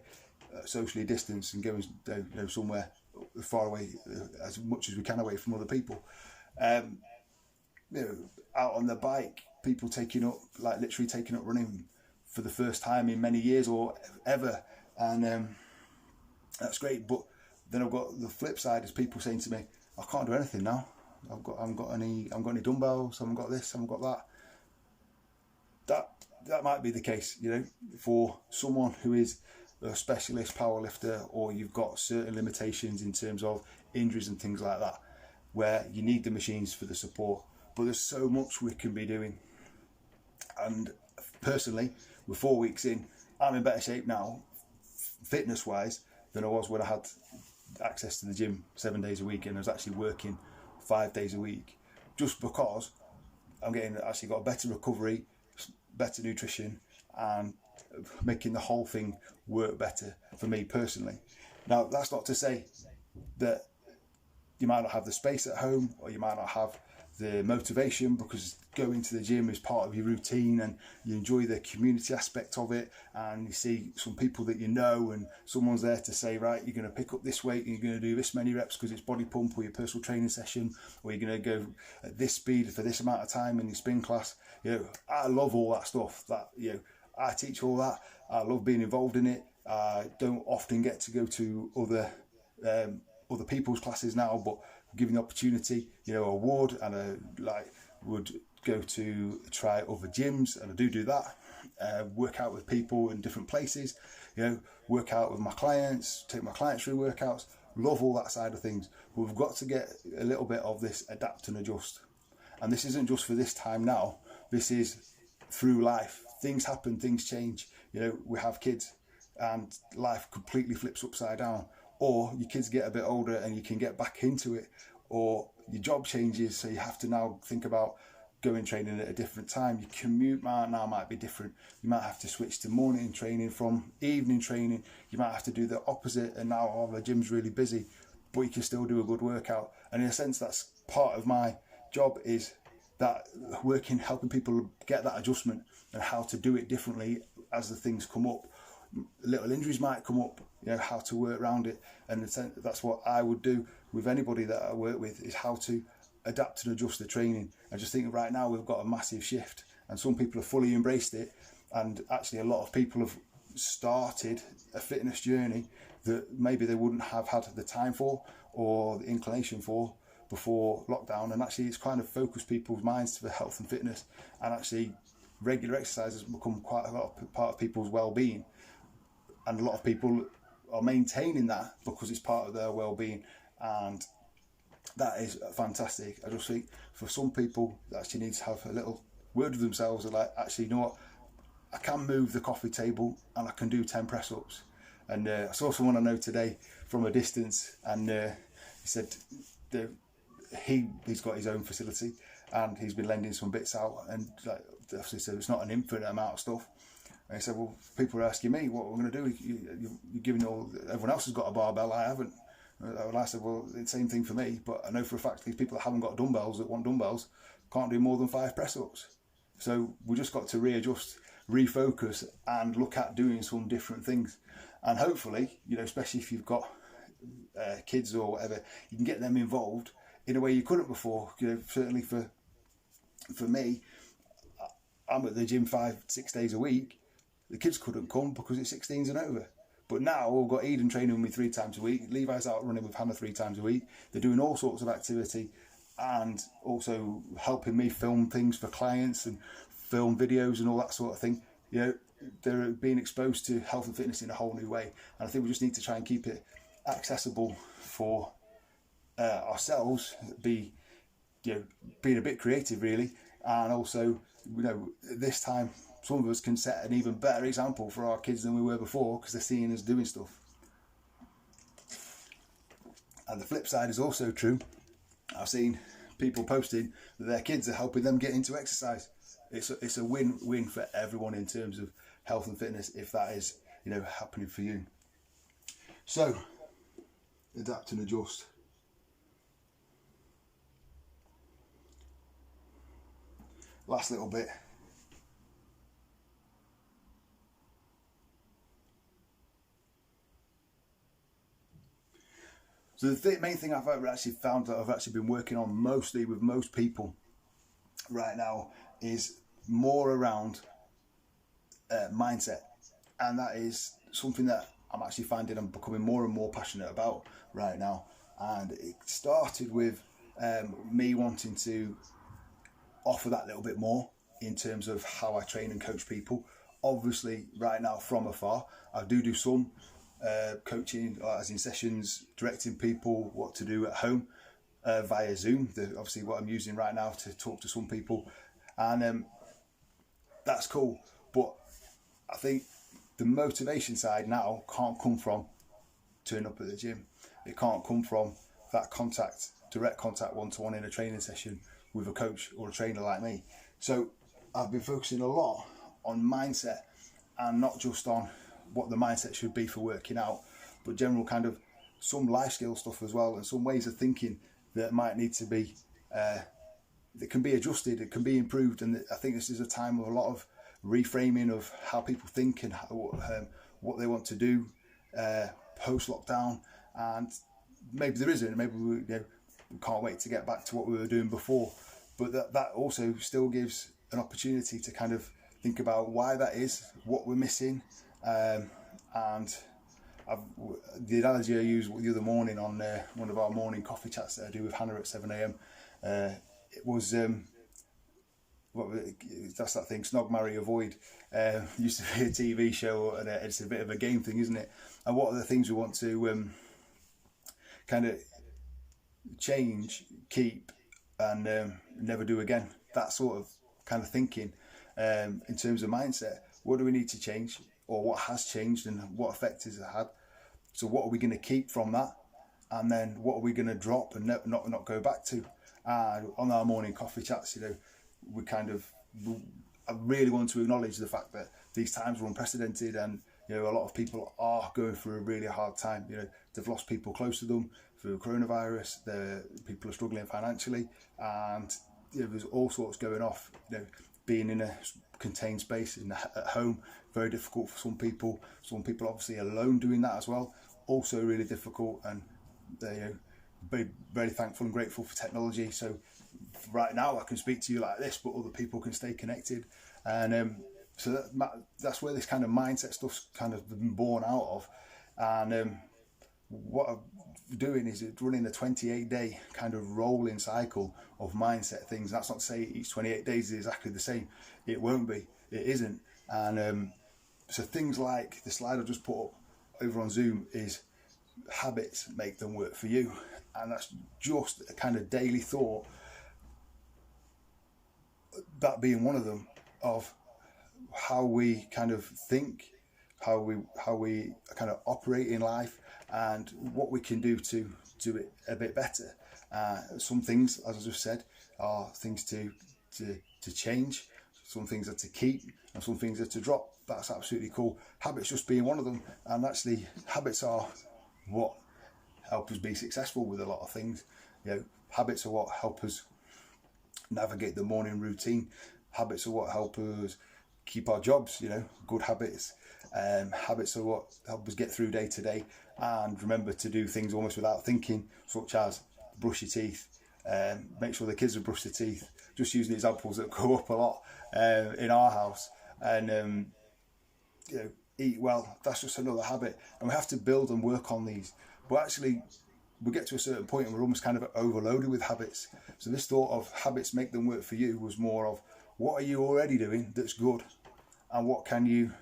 socially distanced and going somewhere far away, as much as we can away from other people. Out on the bike, people literally taking up running for the first time in many years or ever, and that's great. But then I've got the flip side, is people saying to me, I can't do anything now. I haven't got any dumbbells, I haven't got this, I haven't got that. That might be the case, for someone who is a specialist powerlifter, or you've got certain limitations in terms of injuries and things like that, where you need the machines for the support. But there's so much we can be doing. And personally, we're 4 weeks in, I'm in better shape now, fitness-wise, than I was when I had access to the gym 7 days a week and I was actually working 5 days a week, just because I'm actually got a better recovery, better nutrition, and making the whole thing work better for me personally. Now, that's not to say that you might not have the space at home, or you might not have the motivation, because going to the gym is part of your routine and you enjoy the community aspect of it, and you see some people that and someone's there to say, right, you're going to pick up this weight and you're going to do this many reps because it's body pump or your personal training session, or you're going to go at this speed for this amount of time in your spin class. I love all that stuff. That I teach all that. I love being involved in it. I don't often get to go to other people's classes now, but given the opportunity, I would, and I would go to try other gyms, and I do that. Work out with people in different places, work out with my clients, take my clients through workouts. Love all that side of things. But we've got to get a little bit of this adapt and adjust. And this isn't just for this time now. This is through life. Things happen, things change. We have kids and life completely flips upside down. Or your kids get a bit older and you can get back into it. Or your job changes, so you have to now think about going training at a different time. Your commute might be different. You might have to switch to morning training from evening training. You might have to do the opposite, and now the gym's really busy, but you can still do a good workout. And in a sense, that's part of my job, is that helping people get that adjustment and how to do it differently as the things come up. Little injuries might come up, how to work around it. And that's what I would do with anybody that I work with, is how to adapt and adjust the training. I just think right now we've got a massive shift, and some people have fully embraced it, and actually a lot of people have started a fitness journey that maybe they wouldn't have had the time for or the inclination for before lockdown. And actually it's kind of focused people's minds to the health and fitness, and actually regular exercise has become quite a lot of part of people's well-being, and a lot of people are maintaining that because it's part of their well-being, and that is fantastic. I just think for some people they actually need to have a little word with themselves, and actually, what, I can move the coffee table and I can do 10 press-ups. And I saw someone I know today from a distance, and he said he's got his own facility and he's been lending some bits out, and obviously said it's not an infinite amount of stuff. And he said, well, people are asking me what we're going to do. You're giving everyone else has got a barbell, I haven't. And I said, well, it's the same thing for me, but I know for a fact these people that haven't got dumbbells, that want dumbbells, can't do more than 5 press-ups. So we just got to readjust, refocus, and look at doing some different things. And hopefully, especially if you've got kids or whatever, you can get them involved in a way you couldn't before. Certainly for me, I'm at the gym 5-6 days a week. The kids couldn't come because it's 16s and over. But now we've got Eden training with me 3 times a week. Levi's out running with Hannah 3 times a week. They're doing all sorts of activity, and also helping me film things for clients and film videos and all that sort of thing. They're being exposed to health and fitness in a whole new way. And I think we just need to try and keep it accessible for ourselves, being a bit creative really, and also this time some of us can set an even better example for our kids than we were before, because they're seeing us doing stuff. And the flip side is also true. I've seen people posting that their kids are helping them get into exercise. It's a win-win for everyone in terms of health and fitness, if that is happening for you. So adapt and adjust. Last little bit. So the main thing I've actually found that I've actually been working on mostly with most people right now is more around mindset, and that is something that I'm actually finding I'm becoming more and more passionate about right now. And it started with me wanting to offer that little bit more in terms of how I train and coach people. Obviously right now from afar, I do some coaching, as in sessions, directing people what to do at home via Zoom, obviously what I'm using right now to talk to some people, and that's cool. But I think the motivation side now can't come from turning up at the gym. It can't come from that contact, direct contact, one-to-one in a training session with a coach or a trainer like me. So I've been focusing a lot on mindset, and not just on what the mindset should be for working out, but general kind of some life skill stuff as well, and some ways of thinking that might need to be, that can be adjusted, it can be improved. And I think this is a time of a lot of reframing of how people think and what they want to do post-lockdown. And maybe there isn't, maybe we can't wait to get back to what we were doing before, but that also still gives an opportunity to kind of think about why that is, what we're missing. And the analogy I used the other morning on one of our morning coffee chats that I do with Hannah at 7 a.m, it was that's that thing, Snog, Marry, Avoid. Used to be a TV show, and it's a bit of a game thing, isn't it? And what are the things we want to kind of change, keep, and never do again? That sort of kind of thinking in terms of mindset. What do we need to change, or what has changed, and what effect has it had? So what are we going to keep from that, and then what are we going to drop and not go back to? On our morning coffee chats, we kind of, I really want to acknowledge the fact that these times are unprecedented, and a lot of people are going through a really hard time. They've lost people close to them through coronavirus. People are struggling financially, and there's all sorts going off. Being in a contained space at home, very difficult for some people. Some people obviously alone doing that as well, also really difficult. And they're very, very thankful and grateful for technology. So right now I can speak to you like this, but other people can stay connected. And so that's where this kind of mindset stuff's kind of been born out of. And what I'm doing is running a 28-day kind of rolling cycle of mindset things. That's not to say each 28 days is exactly the same. It won't be. It isn't. And so things like the slide I just put up over on Zoom is habits make them work for you. And that's just a kind of daily thought, that being one of them, of how we kind of think, how we kind of operate in life, and what we can do to do it a bit better. Some things, as I just said, are things to change. Some things are to keep, and some things are to drop. That's absolutely cool. Habits just being one of them. And actually, habits are what help us be successful with a lot of things. Habits are what help us navigate the morning routine. Habits are what help us keep our jobs. Good habits. Habits are what help us get through day to day, and remember to do things almost without thinking, such as brush your teeth, make sure the kids have brushed their teeth. Just using examples that go up a lot in our house. And eat well. That's just another habit, and we have to build and work on these. But actually, we get to a certain point and we're almost kind of overloaded with habits. So this thought of habits make them work for you was more of, what are you already doing that's good, and what can you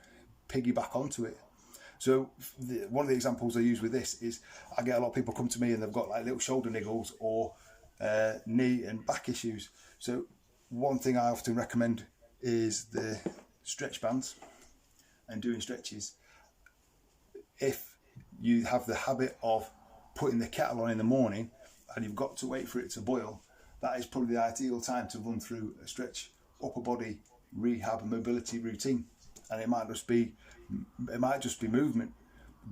piggyback onto it? So one of the examples I use with this is, I get a lot of people come to me and they've got like little shoulder niggles or knee and back issues. So one thing I often recommend is the stretch bands and doing stretches. If you have the habit of putting the kettle on in the morning and you've got to wait for it to boil, that is probably the ideal time to run through a stretch upper body rehab and mobility routine. and it might just be movement,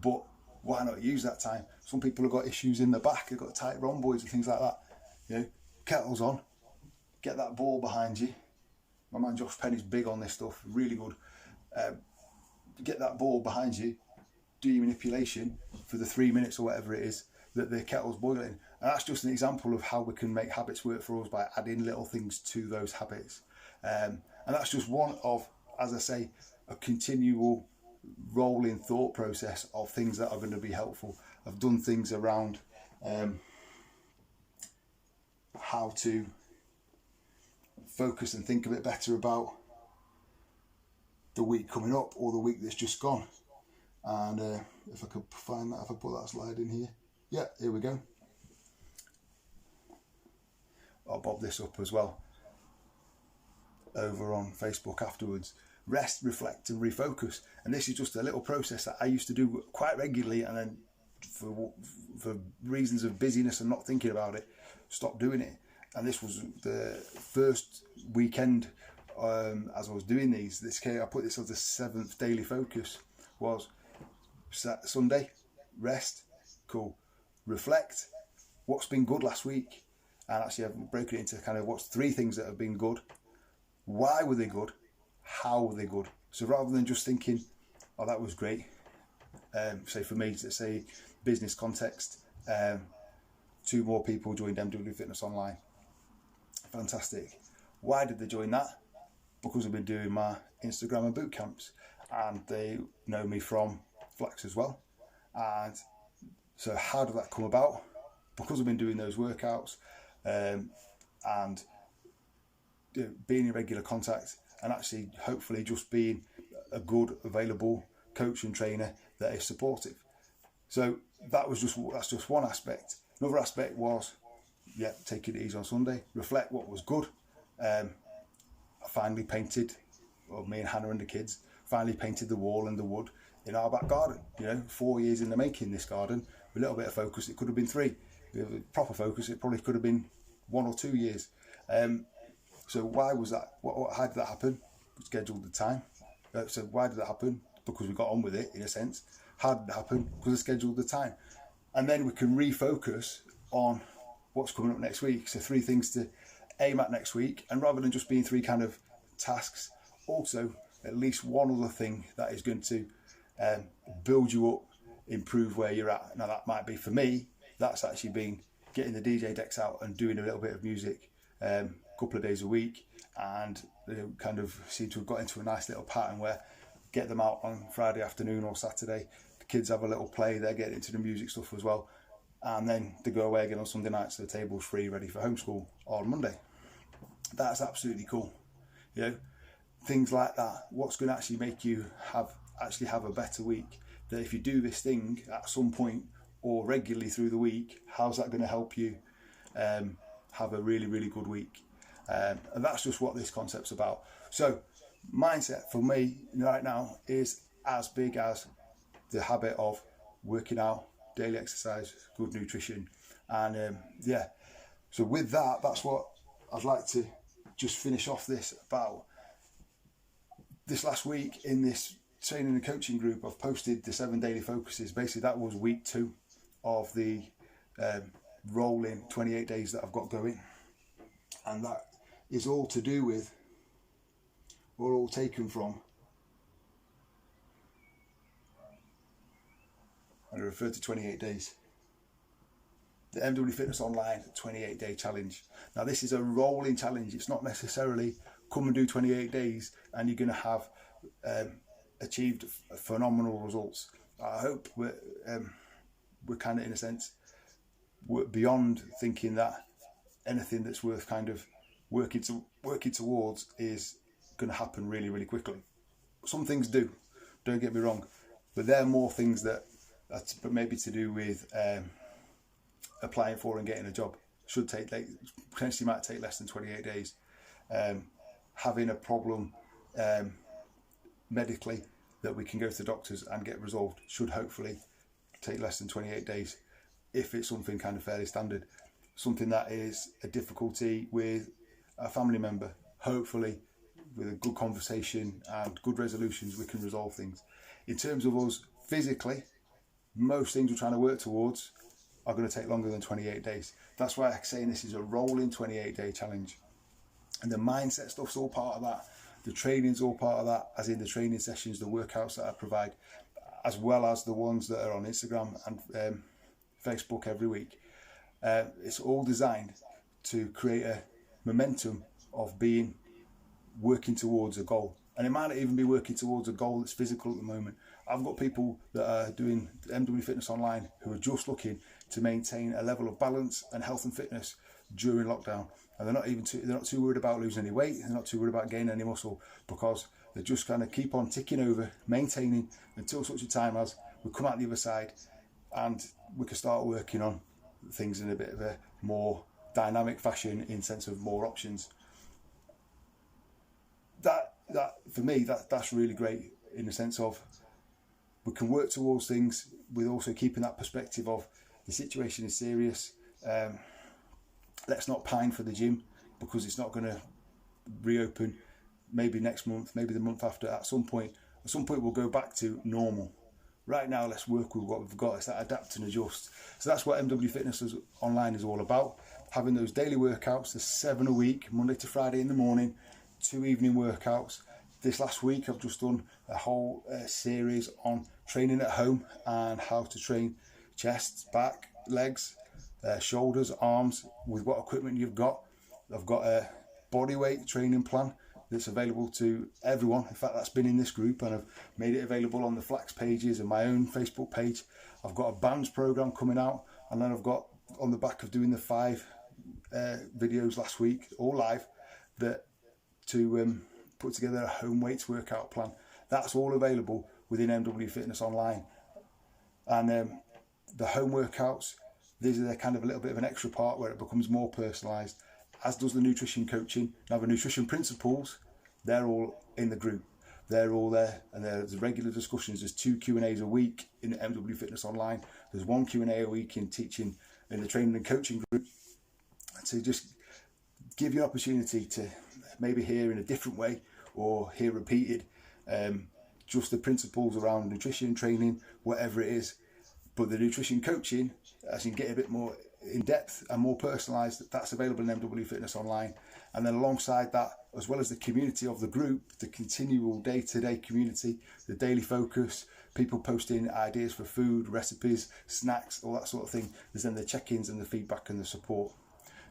but why not use that time? Some people have got issues in the back, they've got tight rhomboids and things like that. You know, kettles on, get that ball behind you. My man Josh Penny's big on this stuff, really good. Get that ball behind you, do your manipulation for the 3 minutes or whatever it is that the kettle's boiling. And that's just an example of how we can make habits work for us by adding little things to those habits. And that's just one of, as I say, a continual rolling thought process of things that are going to be helpful. I've done things around how to focus and think a bit better about the week coming up or the week that's just gone. And if I could find that, if I put that slide in here, yeah, here we go. I'll bob this up as well over on Facebook afterwards. Rest, reflect and refocus. And this is just a little process that I used to do quite regularly, and then for reasons of busyness and not thinking about it, stopped doing it. And this was the first weekend as I was doing these. I put this as the 7th daily focus. Was Sunday, rest, cool. Reflect, what's been good last week? And actually I've broken it into kind of what's 3 things that have been good. Why were they good? How were they good? So rather than just thinking, oh, that was great. Say for me, to say business context, 2 more people joined MW Fitness Online. Fantastic. Why did they join that? Because I've been doing my Instagram and boot camps, and they know me from Flex as well. And so how did that come about? Because I've been doing those workouts and being in regular contact, and actually hopefully just being a good available coach and trainer that is supportive. So that's just one aspect. Another aspect was, take it easy on Sunday, reflect what was good. I finally painted, or me and Hannah and the kids finally painted the wall and the wood in our back garden. 4 years in the making, this garden. With a little bit of focus, it could have been 3. With proper focus, it probably could have been 1 or 2 years. So why was that? How did that happen? We scheduled the time. So why did that happen? Because we got on with it, in a sense. How did it happen? Because I scheduled the time. And then we can refocus on what's coming up next week. So 3 things to aim at next week. And rather than just being 3 kind of tasks, also at least one other thing that is going to build you up, improve where you're at. Now that might be, for me, that's actually been getting the DJ decks out and doing a little bit of music a couple of days a week, and kind of seem to have got into a nice little pattern where get them out on Friday afternoon or Saturday, the kids have a little play, they're getting into the music stuff as well, and then they go away again on Sunday night, so the table's free, ready for homeschool on Monday. That's absolutely cool. Things like that, what's going to actually make you have a better week, that if you do this thing at some point or regularly through the week, how's that going to help you have a really, really good week? And that's just what this concept's about. So mindset for me right now is as big as the habit of working out, daily exercise, good nutrition. And so with that, that's what I'd like to just finish off this about. This last week in this training and coaching group, I've posted the 7 daily focuses. Basically that was week 2 of the rolling 28 days that I've got going, and that is all to do with, or all taken from, and I refer to 28 days, the MW Fitness Online 28-day challenge. Now this is a rolling challenge. It's not necessarily come and do 28 days and you're going to have achieved phenomenal results. I hope we're kind of, in a sense, we're beyond thinking that anything that's worth kind of working towards is going to happen really, really quickly. Some things do, don't get me wrong, but there are more things that maybe to do with applying for and getting a job. Potentially might take less than 28 days. Having a problem medically that we can go to the doctors and get resolved should hopefully take less than 28 days if it's something kind of fairly standard. Something that is a difficulty with a family member, hopefully with a good conversation and good resolutions, we can resolve things. In terms of us physically, most things we're trying to work towards are going to take longer than 28 days. That's why I'm saying this is a rolling 28-day challenge. And the mindset stuff's all part of that. The training's all part of that, as in the training sessions, the workouts that I provide, as well as the ones that are on Instagram and Facebook every week. It's all designed to create a momentum of working towards a goal. And it might not even be working towards a goal that's physical at the moment. I've got people that are doing MW Fitness Online who are just looking to maintain a level of balance and health and fitness during lockdown. And they're not too worried about losing any weight, they're not too worried about gaining any muscle, because they just kind of keep on ticking over, maintaining until such a time as we come out the other side and we can start working on things in a bit of a more dynamic fashion, in sense of more options. That for me, that's really great, in the sense of we can work towards things with also keeping that perspective of the situation is serious. Let's not pine for the gym, because it's not going to reopen maybe next month, maybe the month after. At some point we'll go back to normal. Right now, let's work with what we've got. It's that adapt and adjust. So that's what MW Fitness Online is all about. Having those daily workouts, the 7 a week, Monday to Friday in the morning, 2 evening workouts. This last week, I've just done a whole series on training at home and how to train chest, back, legs, shoulders, arms, with what equipment you've got. I've got a bodyweight training plan that's available to everyone. In fact, that's been in this group, and I've made it available on the Flax pages and my own Facebook page. I've got a bands program coming out, and then I've got, on the back of doing the 5 videos last week, all live, that to put together a home weights workout plan. That's all available within MW Fitness Online. And the home workouts, these are kind of a little bit of an extra part where it becomes more personalised, as does the nutrition coaching. Now, the nutrition principles, they're all in the group. They're all there, and there's regular discussions. There's 2 Q&As a week in MW Fitness Online. There's 1 Q&A a week in teaching in the training and coaching group, to just give you an opportunity to maybe hear in a different way, or hear repeated, just the principles around nutrition, training, whatever it is. But the nutrition coaching, as you get a bit more in depth and more personalised, that's available in MW Fitness Online. And then alongside that, as well as the community of the group, the continual day-to-day community, the daily focus, people posting ideas for food, recipes, snacks, all that sort of thing. There's then the check-ins and the feedback and the support.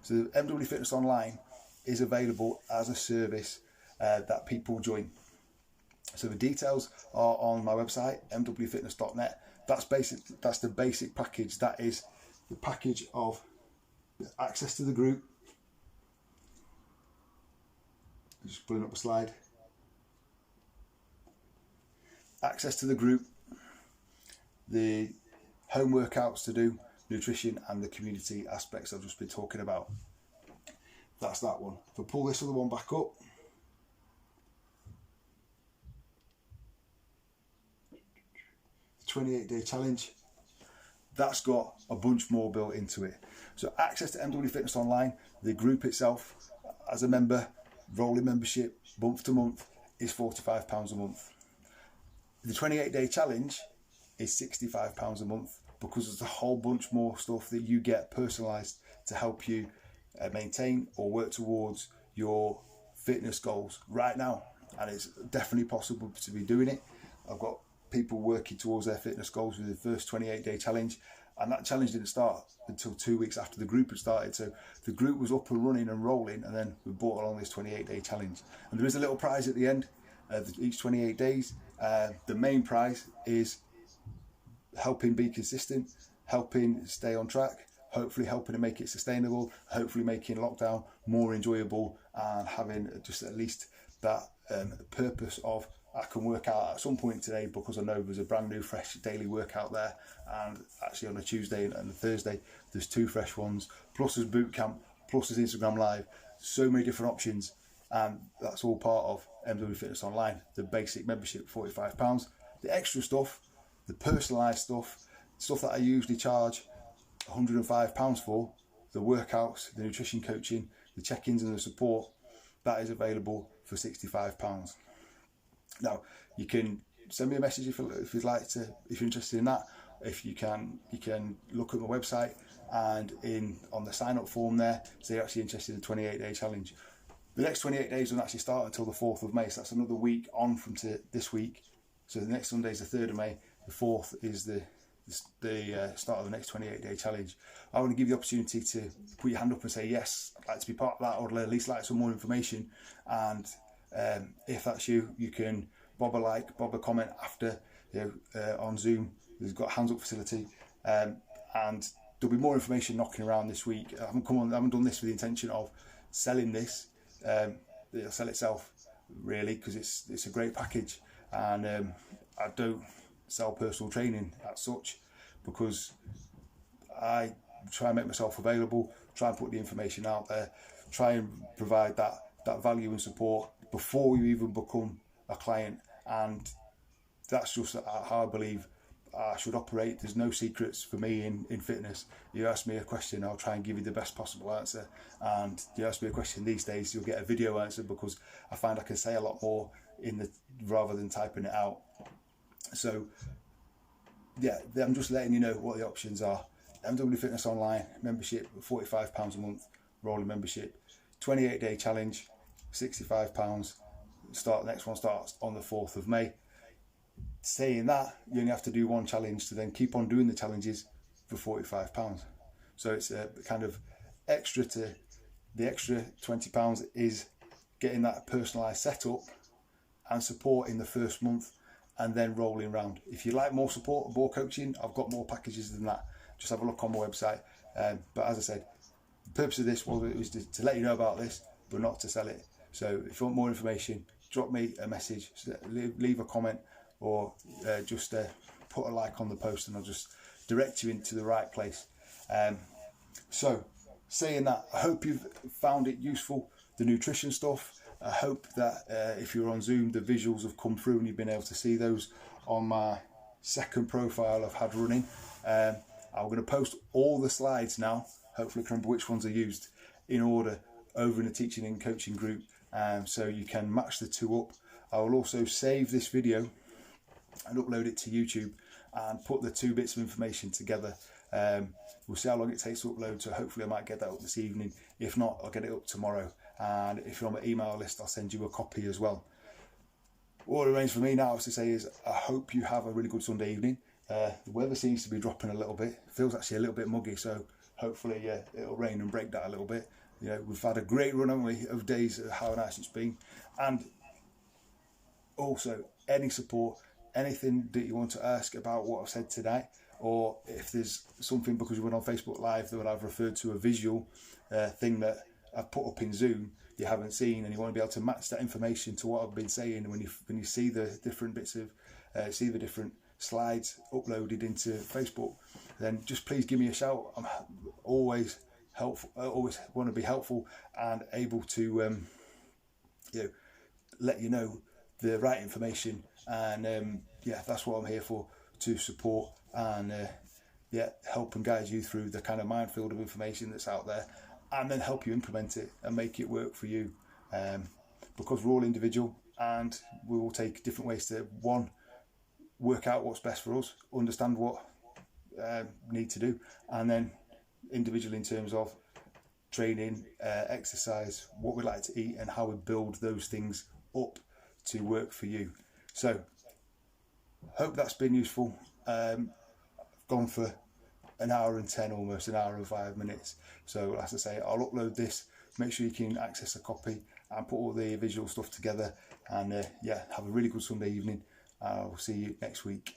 So MW Fitness Online is available as a service that people join. So the details are on my website, mwfitness.net. That's the basic package. That is the package of access to the group. Just pulling up a slide. Access to the group, the home workouts to do, nutrition, and the community aspects I've just been talking about. That's that one. If I pull this other one back up, the 28-day challenge, that's got a bunch more built into it. So access to MW Fitness Online, the group itself, as a member, rolling membership, month to month, is £45 a month. The 28-day challenge is £65 a month, because there's a whole bunch more stuff that you get personalised to help you maintain or work towards your fitness goals right now. And it's definitely possible to be doing it. I've got people working towards their fitness goals with the first 28-day challenge, and that challenge didn't start until 2 weeks after the group had started. So the group was up and running and rolling, and then we brought along this 28-day challenge. And there is a little prize at the end of each 28 days. The main prize is helping be consistent, helping stay on track, hopefully helping to make it sustainable, hopefully making lockdown more enjoyable, and having just at least that purpose of, I can work out at some point today, because I know there's a brand new fresh daily workout there, and actually on a Tuesday and a Thursday there's 2 fresh ones, plus there's boot camp, plus there's Instagram live, so many different options. And that's all part of MW Fitness Online. The basic membership, £45. The extra stuff, the personalised stuff that I usually charge £105 for, the workouts, the nutrition coaching, the check-ins and the support, that is available for £65. Now, you can send me a message if you'd like to, if you're interested in that. If you can look at my website, and on the sign up form there, so you're actually interested in the 28-day challenge. The next 28 days don't actually start until the 4th of May, so that's another week on from this week. So the next Sunday is the 3rd of May, the 4th is the start of the next 28-day challenge. I want to give you the opportunity to put your hand up and say, yes, I'd like to be part of that, or at least like some more information. And if that's you, you can bob a comment after, on Zoom. We've got a hands up facility, and there'll be more information knocking around this week. I haven't done this with the intention of selling this. It'll sell itself, really, because it's a great package, and I don't sell personal training as such, because I try and make myself available, try and put the information out there, try and provide that value and support before you even become a client. And that's just how I believe I should operate. There's no secrets for me in fitness. You ask me a question, I'll try and give you the best possible answer. And you ask me a question these days, you'll get a video answer, because I find I can say a lot more rather than typing it out. So yeah, I'm just letting you know what the options are. MW Fitness Online membership, £45 a month, rolling membership, 28-day challenge, £65. Next one starts on the 4th of May. Saying that, you only have to do one challenge to then keep on doing the challenges for £45. So it's a kind of extra to the extra £20 is getting that personalised setup and support in the first month, and then rolling round. If you like more support, more coaching, I've got more packages than that. Just have a look on my website. But as I said, the purpose of this was to let you know about this, but not to sell it. So if you want more information, drop me a message, leave a comment, or just put a like on the post, and I'll just direct you into the right place. So saying that, I hope you've found it useful, the nutrition stuff. I hope that if you're on Zoom, the visuals have come through and you've been able to see those on my second profile I've had running. I'm going to post all the slides now, hopefully I can remember which ones I used, in order over in the teaching and coaching group, so you can match the two up. I will also save this video and upload it to YouTube and put the two bits of information together. We'll see how long it takes to upload, so hopefully I might get that up this evening. If not, I'll get it up tomorrow, and if you're on my email list, I'll send you a copy as well. All that remains for me now is to say is I hope you have a really good Sunday evening. The weather seems to be dropping a little bit. It feels actually a little bit muggy, so hopefully it'll rain and break that a little bit. We've had a great run, haven't we, of days of how nice it's been. And also, any support, anything that you want to ask about what I've said today, or if there's something, because we went on Facebook Live, that I've referred to a visual thing that I've put up in Zoom you haven't seen, and you want to be able to match that information to what I've been saying, when you see the different bits of see the different slides uploaded into Facebook, then just please give me a shout. I'm always helpful. I always want to be helpful and able to let you know the right information, and that's what I'm here for, to support and help and guide you through the kind of minefield of information that's out there, and then help you implement it and make it work for you, because we're all individual, and we will take different ways to work out what's best for us, understand what we need to do, and then individually in terms of training, exercise, what we like to eat, and how we build those things up to work for you. So hope that's been useful. I've gone for an hour and 10, almost an hour and 5 minutes. So as I say, I'll upload this, make sure you can access a copy and put all the visual stuff together, and have a really good Sunday evening. I'll see you next week.